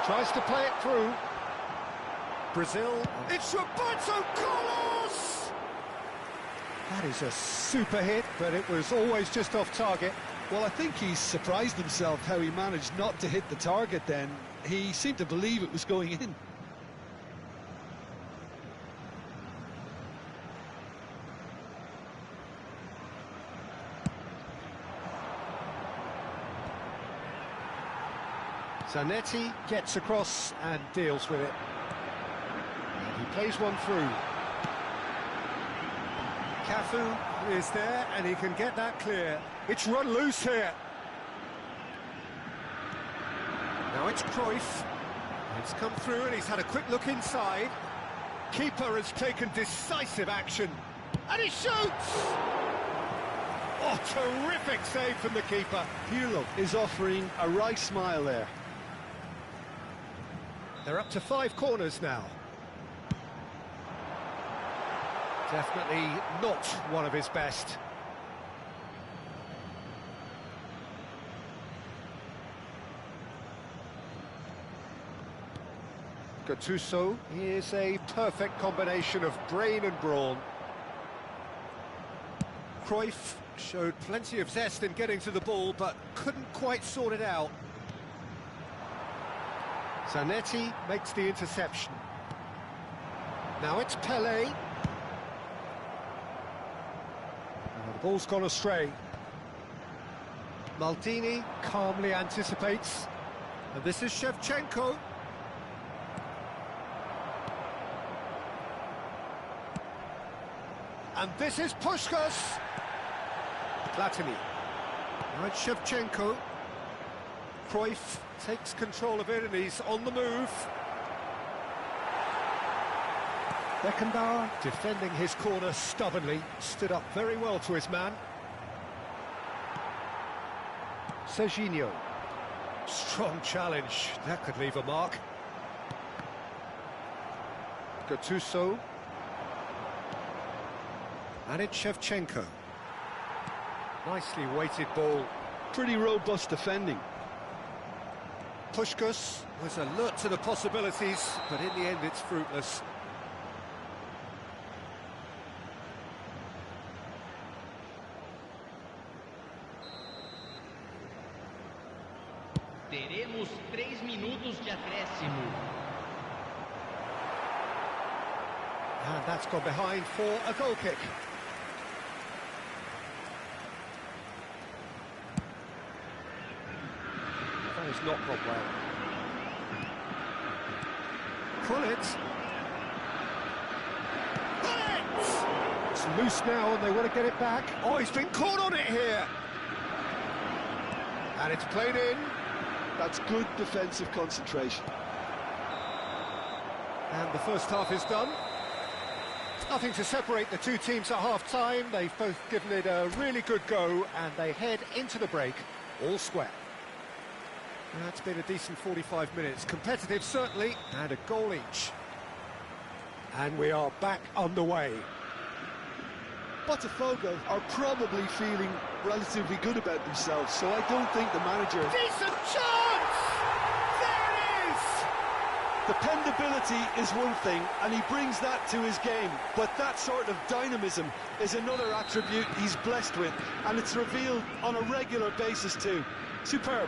Tries to play it through. Brazil. It's Roberto Carlos! That is a super hit, but it was always just off target. Well, I think he's surprised himself how he managed not to hit the target then. He seemed to believe it was going in. Zanetti gets across and deals with it. And he plays one through. Cafu is there and he can get that clear. It's run loose here. Now it's Cruyff. It's come through and he's had a quick look inside. Keeper has taken decisive action. And he shoots! Oh, terrific save from the keeper. Pirlo is offering a wry smile there. They're up to 5 corners now. Definitely not one of his best. Gattuso is a perfect combination of brain and brawn. Cruyff showed plenty of zest in getting to the ball, but couldn't quite sort it out. Zanetti makes the interception. Now it's Pelé. The ball's gone astray. Maldini calmly anticipates. And this is Shevchenko. And this is Puskás. Platini. Now it's Shevchenko. Cruyff takes control of it and he's on the move. Beckenbauer, defending his corner stubbornly, stood up very well to his man. Serginho. Strong challenge. That could leave a mark. Gattuso. And it's Shevchenko. Nicely weighted ball. Pretty robust defending. Puskás was alert to the possibilities, but in the end it's fruitless. Teremos 3 minutos de acréscimo. And that's gone behind for a goal kick. That has not gone well. Gullit! It's loose now and they want to get it back. Oh, he's been caught on it here! And it's played in. That's good defensive concentration. And the first half is done. Nothing to separate the two teams at half-time. They've both given it a really good go, and they head into the break all square. That's been a decent 45 minutes. Competitive, certainly, and a goal each. And we are back underway. Botafogo are probably feeling relatively good about themselves, so I don't think the manager... Decent chance! There it is! Dependability is one thing, and he brings that to his game, but that sort of dynamism is another attribute he's blessed with, and it's revealed on a regular basis too. Superb.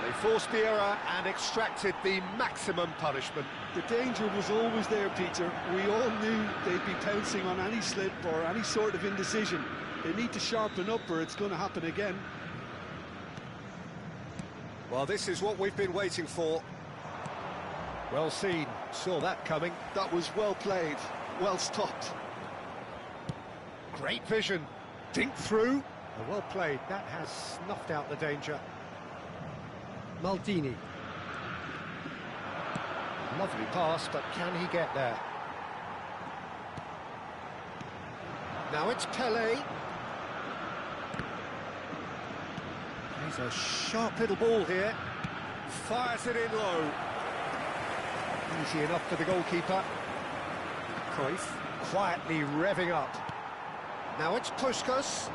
They forced the error and extracted the maximum punishment. The danger was always there, Peter. We all knew they'd be pouncing on any slip or any sort of indecision. They need to sharpen up or it's going to happen again. Well, this is what we've been waiting for. Well seen, saw that coming. That was well played, well stopped. Great vision, dink through. Well played, that has snuffed out the danger. Maldini. Lovely pass, but can he get there? Now it's Pelé. He's a sharp little ball here. Fires it in low. Easy enough for the goalkeeper. Cruyff quietly revving up. Now it's Puskás.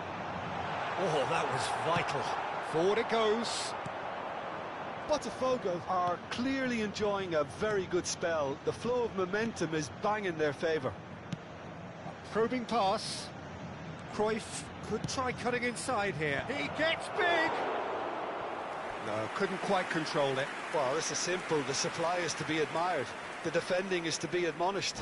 Oh, that was vital. Forward it goes. Botafogo are clearly enjoying a very good spell. The flow of momentum is bang in their favour. Probing pass. Cruyff could try cutting inside here. He gets big! No, couldn't quite control it. Well, this is simple. The supply is to be admired. The defending is to be admonished.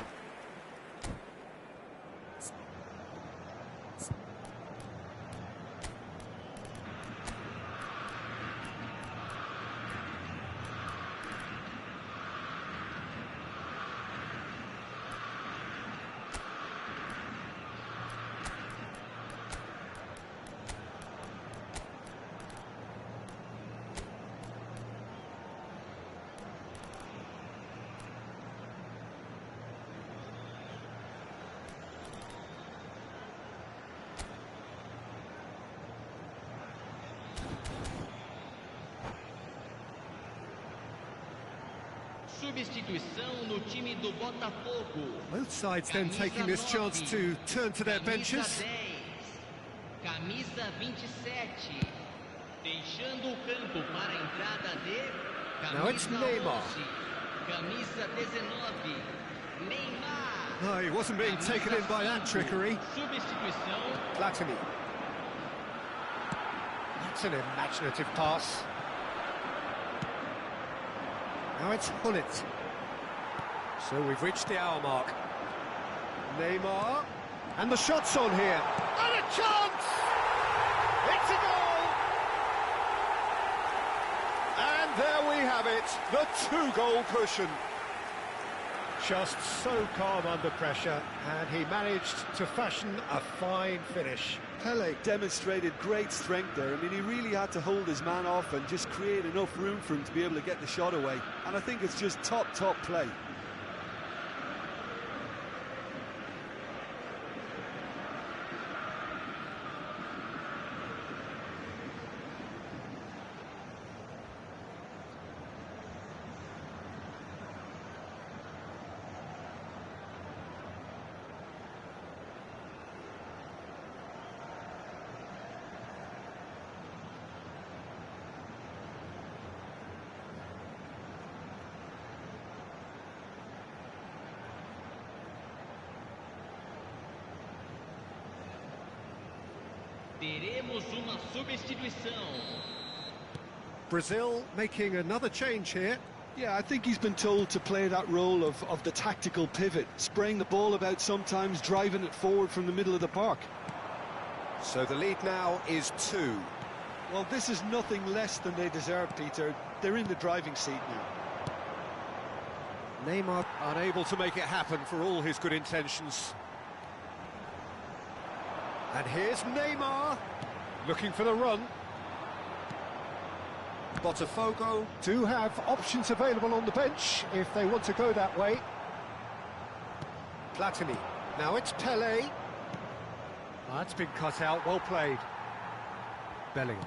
Substituição no time do Botafogo. Both sides then taking this chance to turn to their benches. Camisa 27. Deixando o campo para a entrada de Now it's Neymar. Camisa 19. Neymar. No, he wasn't being taken in by that trickery. Substituição. Platini. That's an imaginative pass. Now it's Hullet. So we've reached the hour mark. Neymar. And the shot's on here. And a chance! It's a goal! And there we have it, the two-goal cushion. Just so calm under pressure, and he managed to fashion a fine finish. Pele demonstrated great strength there. I mean, he really had to hold his man off and just create enough room for him to be able to get the shot away. And I think it's just top play. Teremos uma substituição. Brazil making another change here. Yeah, I think he's been told to play that role of the tactical pivot, spraying the ball about sometimes, driving it forward from the middle of the park. So the lead now is 2. Well, this is nothing less than they deserve, Peter. They're in the driving seat now. Neymar unable to make it happen for all his good intentions. And here's Neymar, looking for the run. Botafogo do have options available on the bench if they want to go that way. Platini, now it's Pele. That's been cut out, well played. Bellingham.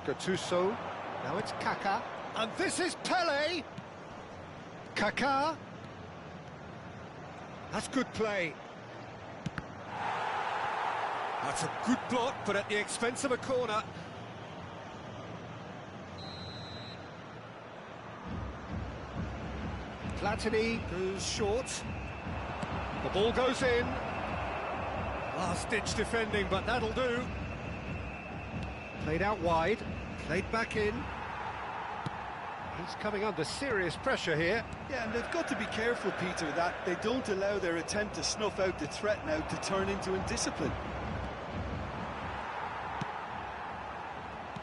Gattuso, now it's Kaká. And this is Pele! Kaká. That's good play. That's a good block, but at the expense of a corner. Platini goes short. The ball goes in. Last-ditch defending, but that'll do. Played out wide, played back in. He's coming under serious pressure here. Yeah, and they've got to be careful, Peter, that they don't allow their attempt to snuff out the threat now to turn into indiscipline.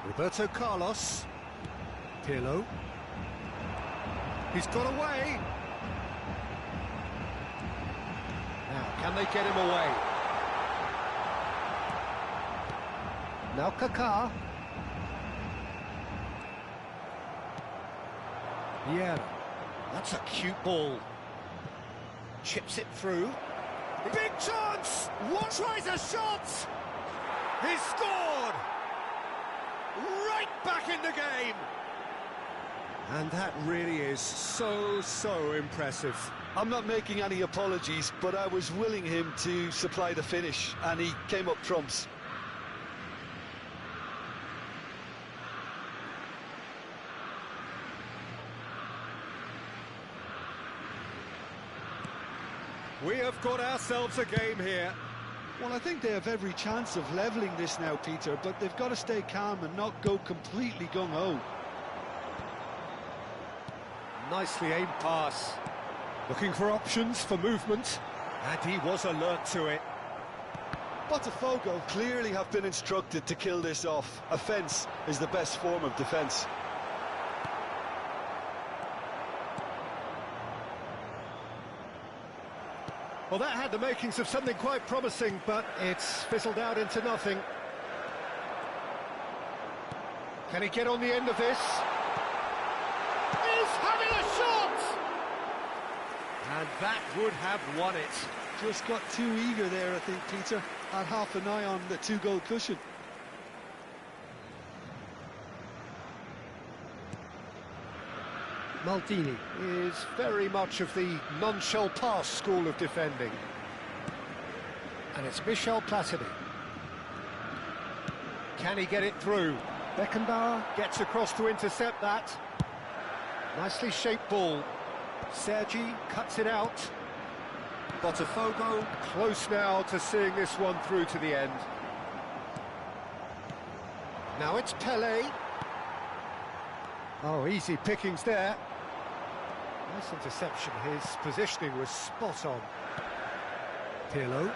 Roberto Carlos. Pirlo. He's got away. Now, can they get him away? Now Kaká. Yeah, that's a cute ball. Chips it through. Big chance! What tries a shot? He's scored! Right back in the game! And that really is so impressive. I'm not making any apologies, but I was willing him to supply the finish, and he came up trumps. We have got ourselves a game here. Well, I think they have every chance of levelling this now, Peter, but they've got to stay calm and not go completely gung-ho. Nicely aimed pass. Looking for options for movement, and he was alert to it. Botafogo clearly have been instructed to kill this off. Offence is the best form of defence. Well, that had the makings of something quite promising, but it's fizzled out into nothing. Can he get on the end of this? He's having a shot! And that would have won it. Just got too eager there, I think, Peter. Had half an eye on the two-goal cushion. Maldini is very much of the non-shell pass school of defending. And it's Michel Platini. Can he get it through? Beckenbauer gets across to intercept that. Nicely shaped ball. Sergi cuts it out. Botafogo close now to seeing this one through to the end. Now it's Pele. Oh, easy pickings there. Nice interception. His positioning was spot on. Pirlo.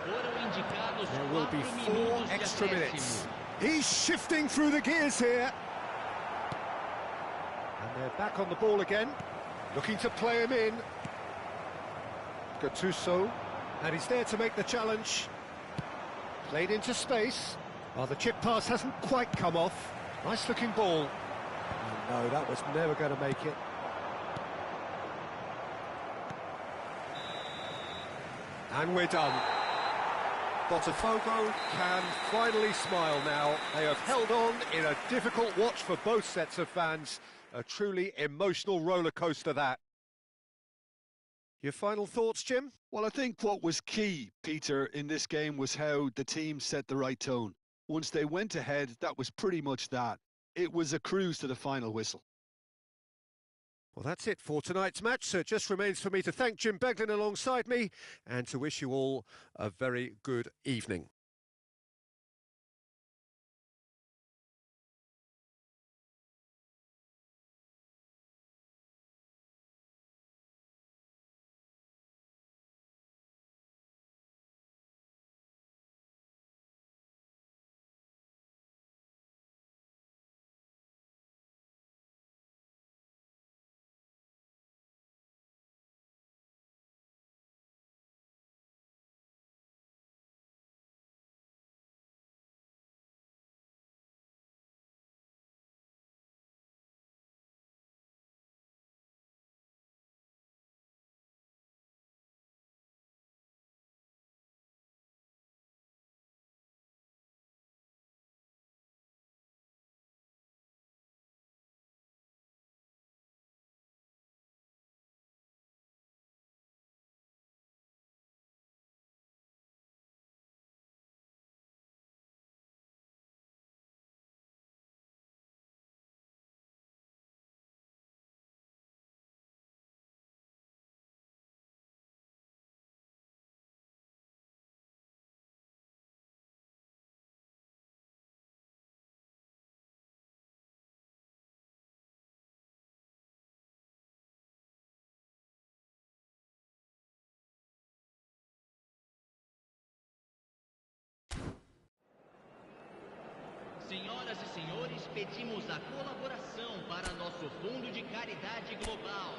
There will be 4 extra minutes. He's shifting through the gears here. And they're back on the ball again. Looking to play him in. Gattuso. And he's there to make the challenge. Played into space. Well, the chip pass hasn't quite come off. Nice looking ball. Oh, no, that was never going to make it. And we're done. Botafogo can finally smile now. They have held on in a difficult watch for both sets of fans. A truly emotional roller coaster, that. Your final thoughts, Jim? Well, I think what was key, Peter, in this game was how the team set the right tone. Once they went ahead, that was pretty much that. It was a cruise to the final whistle. Well, that's it for tonight's match, so it just remains for me to thank Jim Beglin alongside me and to wish you all a very good evening. Senhoras e senhores, pedimos a colaboração para nosso Fundo de Caridade Global.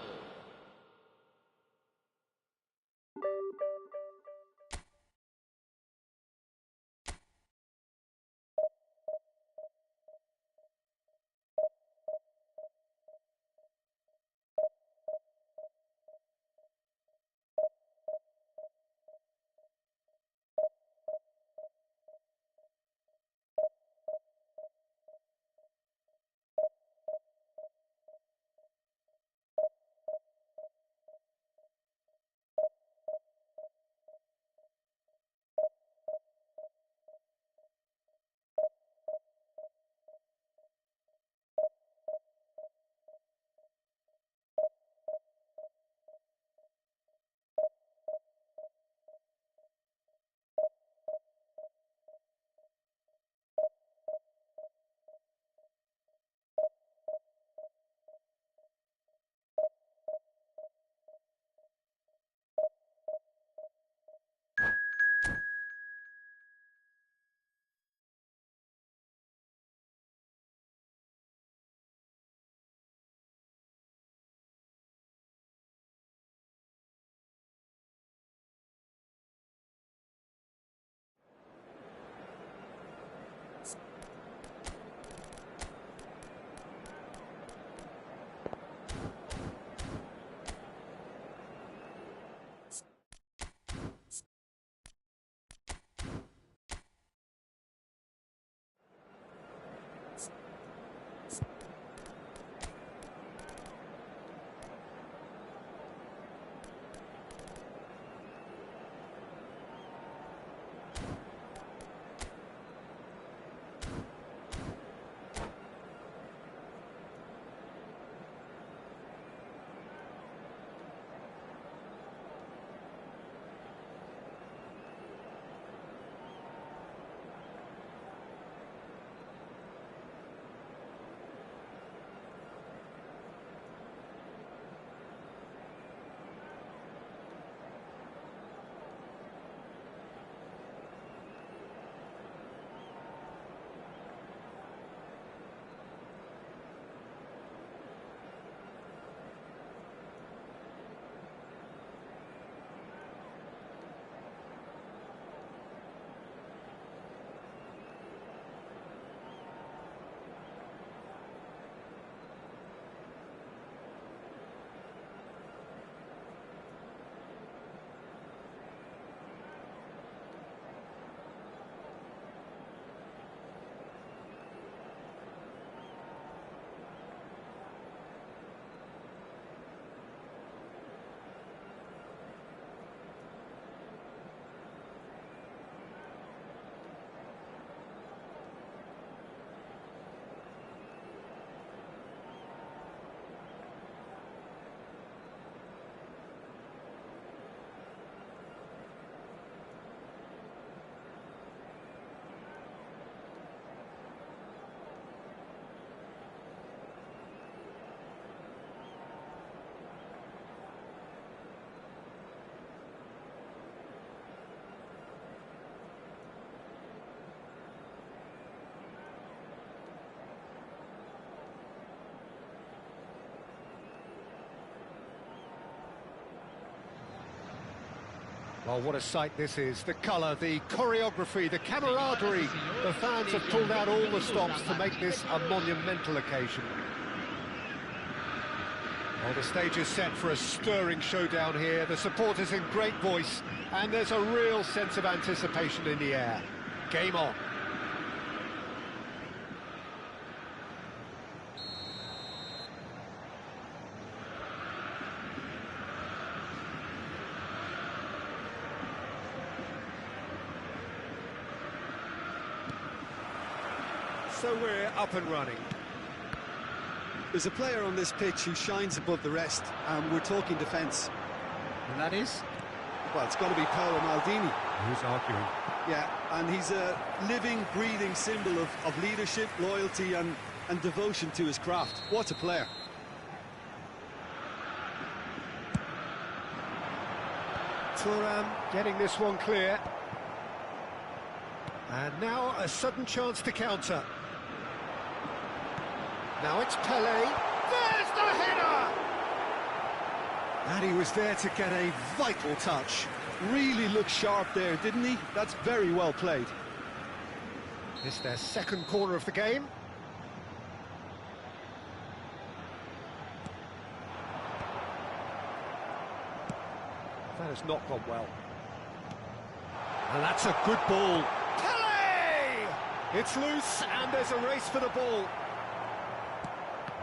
Well, what a sight this is. The colour, the choreography, the camaraderie. The fans have pulled out all the stops to make this a monumental occasion. Well, the stage is set for a stirring showdown here. The supporters in great voice, and there's a real sense of anticipation in the air. Game on. So we're up and running. There's a player on this pitch who shines above the rest, and we're talking defence. And that is? Well, it's got to be Paolo Maldini. Who's arguing? Yeah, and he's a living, breathing symbol of leadership, loyalty and devotion to his craft. What a player. Thuram getting this one clear. And now a sudden chance to counter. Now it's Pelé. There's the header! And he was there to get a vital touch. Really looked sharp there, didn't he? That's very well played. It's their second corner of the game. That has not gone well. And that's a good ball. Pelé! It's loose, and there's a race for the ball.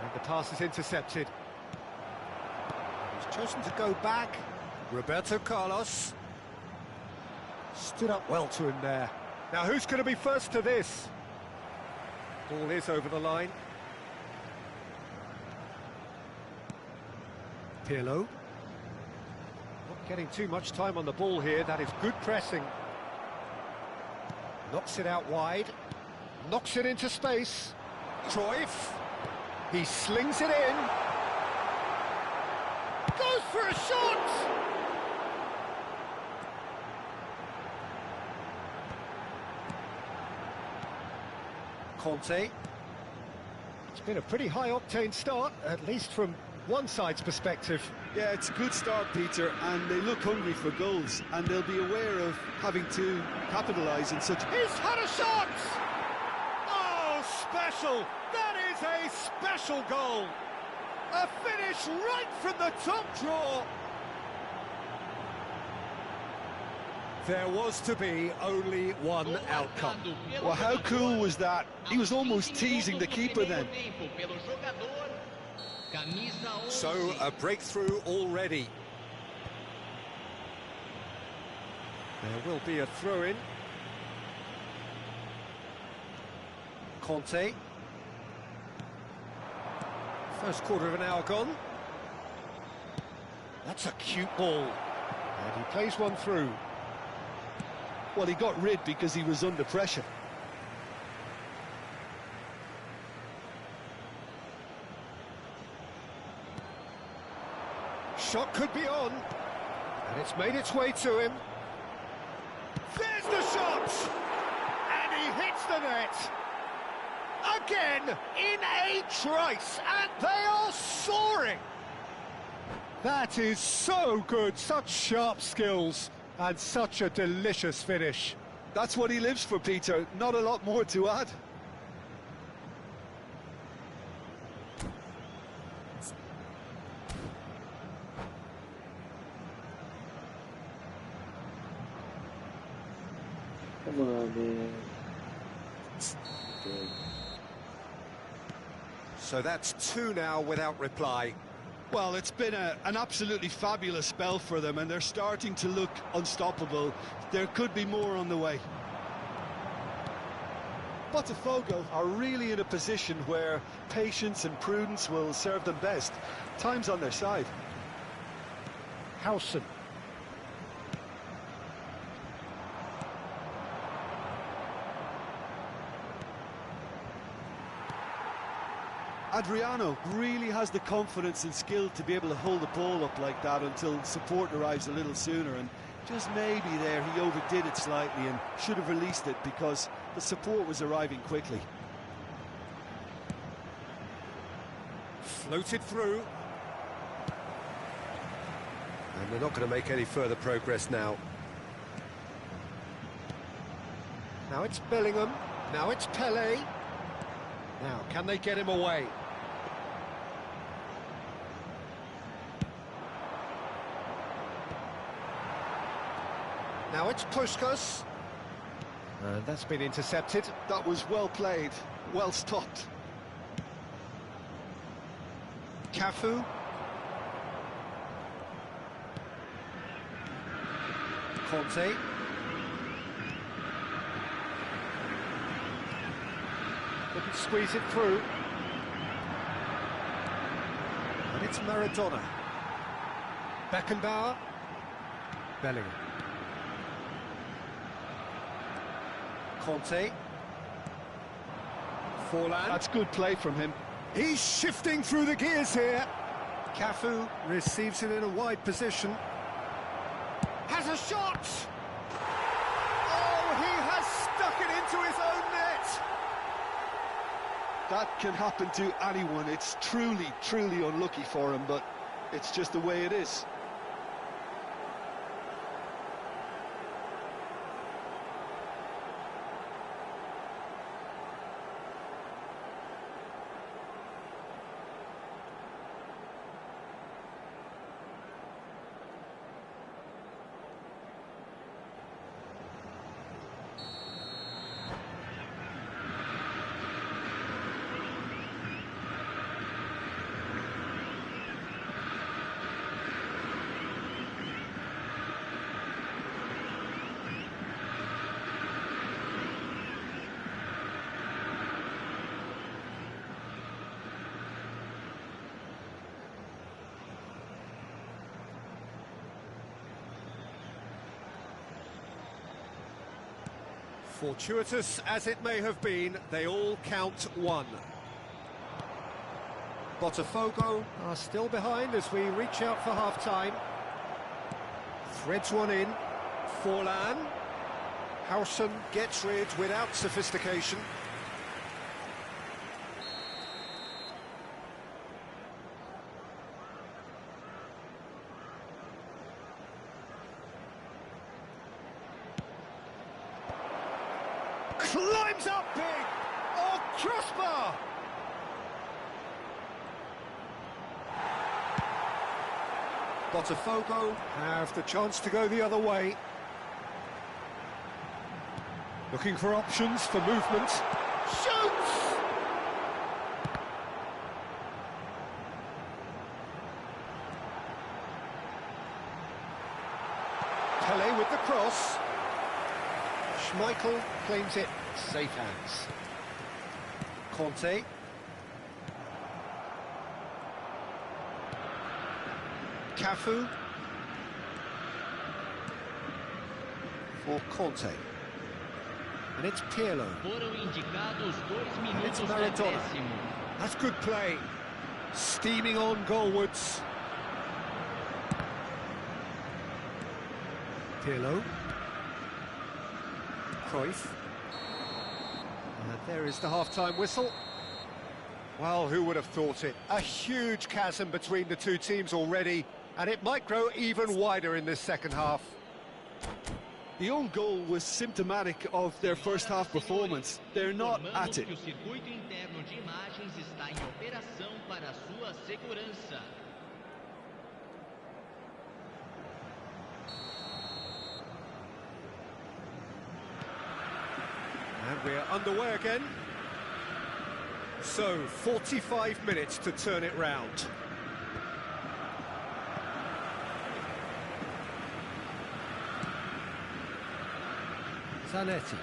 And the pass is intercepted. He's chosen to go back. Roberto Carlos. Stood up well to him there. Now who's going to be first to this? Ball is over the line. Pirlo. Not getting too much time on the ball here. That is good pressing. Knocks it out wide. Knocks it into space. Cruyff. He slings it in. Goes for a shot! Conte. It's been a pretty high-octane start, at least from one side's perspective. Yeah, it's a good start, Peter, and they look hungry for goals, and they'll be aware of having to capitalise in such... He's had a shot! Oh, special! That is a special goal! A finish right from the top draw! There was to be only one outcome. Well, how cool was that? He was almost teasing the keeper then. So, a breakthrough already. There will be a throw-in. Conte. First quarter of an hour gone. That's a cute ball. And he plays one through. Well, he got rid because he was under pressure. Shot could be on. And it's made its way to him. There's the shot! And he hits the net. Again, in a trice, and they are soaring! That is so good, such sharp skills, and such a delicious finish. That's what he lives for, Peter. Not a lot more to add. Come on, man. So that's two now without reply. Well, it's been an absolutely fabulous spell for them, and they're starting to look unstoppable. There could be more on the way. Botafogo are really in a position where patience and prudence will serve them best. Time's on their side. Howson. Adriano really has the confidence and skill to be able to hold the ball up like that until support arrives a little sooner, and just maybe there he overdid it slightly and should have released it because the support was arriving quickly. Floated through. And they're not going to make any further progress now. Now it's Bellingham. Now it's Pele. Now, can they get him away? Now it's Puskas. And that's been intercepted. That was well played, well stopped. Cafu. Conte. Couldn't squeeze it through. And it's Maradona. Beckenbauer. Bellingham. Conte. Forlan. That's good play from him. He's shifting through the gears here. Cafu receives it in a wide position. Has a shot! Oh, he has stuck it into his own net! That can happen to anyone. It's truly, truly unlucky for him, but it's just the way it is. Fortuitous as it may have been, they all count one. Botafogo are still behind as we reach out for half-time. Threads one in. Forlan. Howson gets rid without sophistication. Climbs up big! Oh, crossbar! Botafogo have the chance to go the other way. Looking for options for movement. Shoots! Pele with the cross. Schmeichel claims it. Safe hands. Conte. Cafu. For Conte. And it's Pirlo. Foram indicados 2 And it's minutos de Maradona. acréscimo. That's good play. Steaming on goalwards. Pirlo. Cruyff. And there is the half-time whistle. Well, who would have thought it? A huge chasm between the two teams already, and it might grow even wider in this second half. The own goal was symptomatic of their first half performance. They're not at it. Que o circuito interno de imagens está em operação para a sua segurança. And we're underway again. So, 45 minutes to turn it round. Zanetti.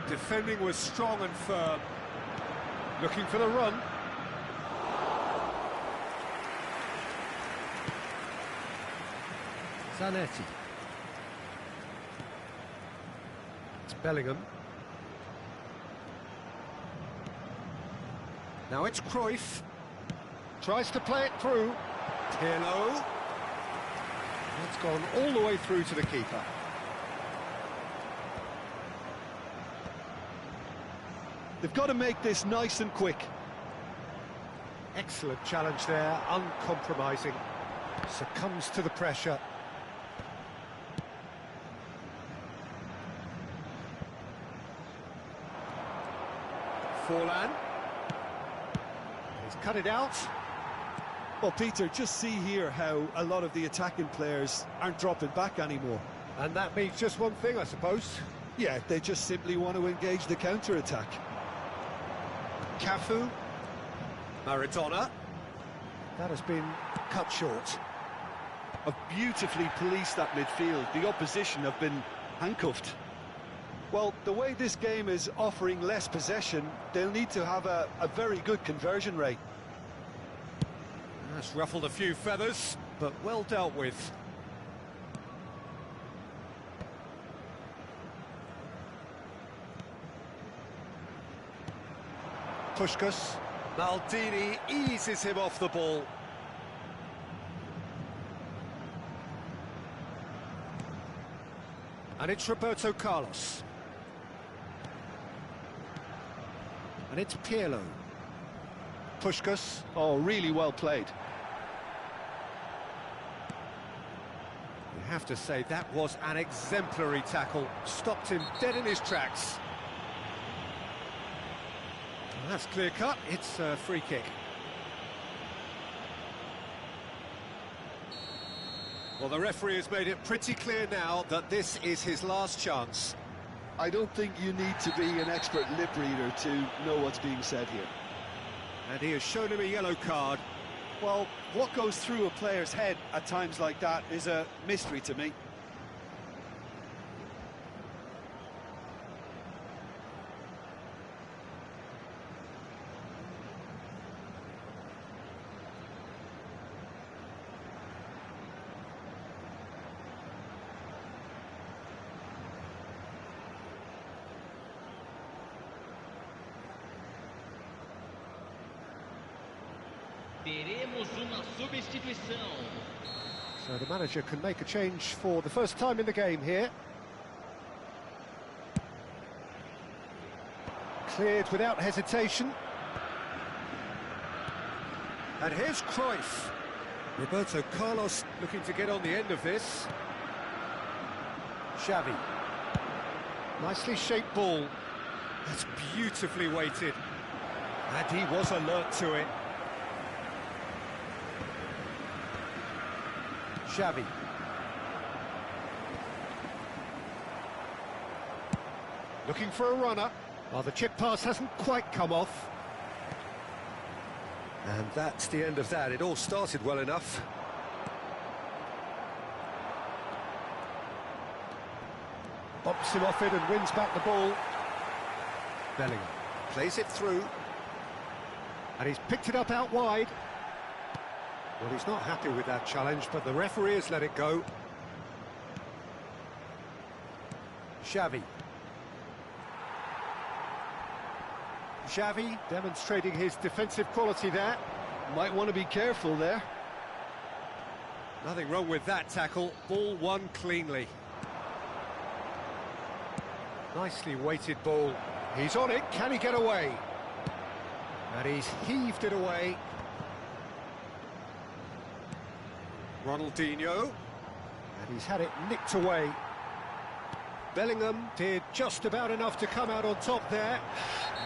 Defending was strong and firm. Looking for the run. Zanetti. It's Bellingham. Now it's Cruyff. Tries to play it through. Pirlo. It's gone all the way through to the keeper. They've got to make this nice and quick. Excellent challenge there, uncompromising. Succumbs to the pressure. Forlan. He's cut it out. Well, Peter, just see here how a lot of the attacking players aren't dropping back anymore. And that means just one thing, I suppose. Yeah, they just simply want to engage the counter-attack. Cafu. Maradona. That has been cut short. Have beautifully policed that midfield. The opposition have been handcuffed. Well, the way this game is offering less possession, they'll need to have a very good conversion rate. That's ruffled a few feathers, but well dealt with. Puskás. Maldini eases him off the ball. And it's Roberto Carlos. And it's Pirlo. Puskás. Oh, really well played. You have to say that was an exemplary tackle. Stopped him dead in his tracks. And that's clear cut. It's a free kick. Well, the referee has made it pretty clear now that this is his last chance. I don't think you need to be an expert lip reader to know what's being said here. And he has shown him a yellow card. Well, what goes through a player's head at times like that is a mystery to me. Teremos uma substituição. So the manager can make a change for the first time in the game here. Cleared without hesitation. And here's Cruyff. Roberto Carlos looking to get on the end of this. Xavi. Nicely shaped ball. That's beautifully weighted. And he was alert to it. Xavi. Looking for a runner. Well, the chip pass hasn't quite come off. And that's the end of that. It all started well enough. Bumps him off it and wins back the ball. Bellingham plays it through. And he's picked it up out wide. Well, he's not happy with that challenge, but the referee has let it go. Xavi. Xavi demonstrating his defensive quality there. Might want to be careful there. Nothing wrong with that tackle. Ball won cleanly. Nicely weighted ball. He's on it. Can he get away? And he's heaved it away. Ronaldinho, and he's had it nicked away. Bellingham did just about enough to come out on top there.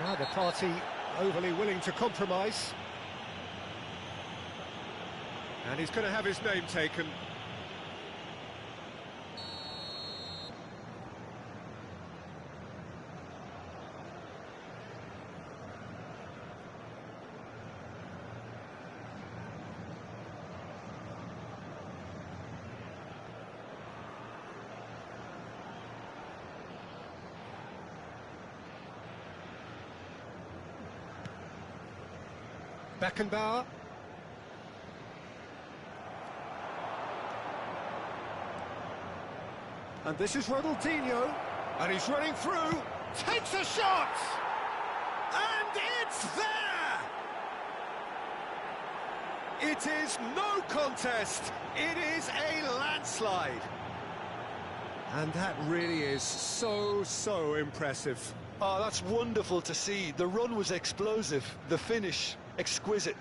Neither party overly willing to compromise. And he's going to have his name taken. Beckenbauer. And this is Ronaldinho. And he's running through. Takes a shot! And it's there! It is no contest. It is a landslide. And that really is so impressive. Oh, that's wonderful to see. The run was explosive, the finish exquisite.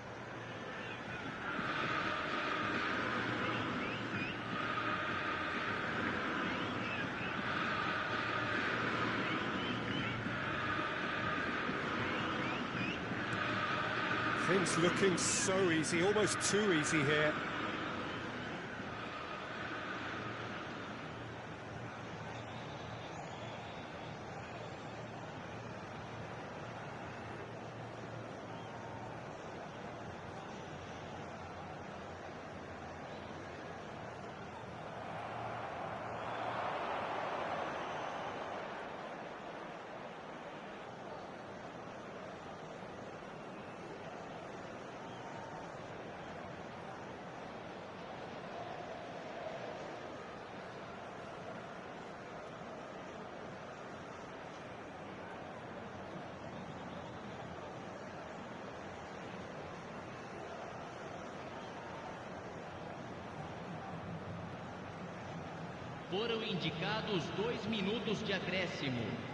Things looking so easy, almost too easy here. Foram indicados 2 minutos de acréscimo.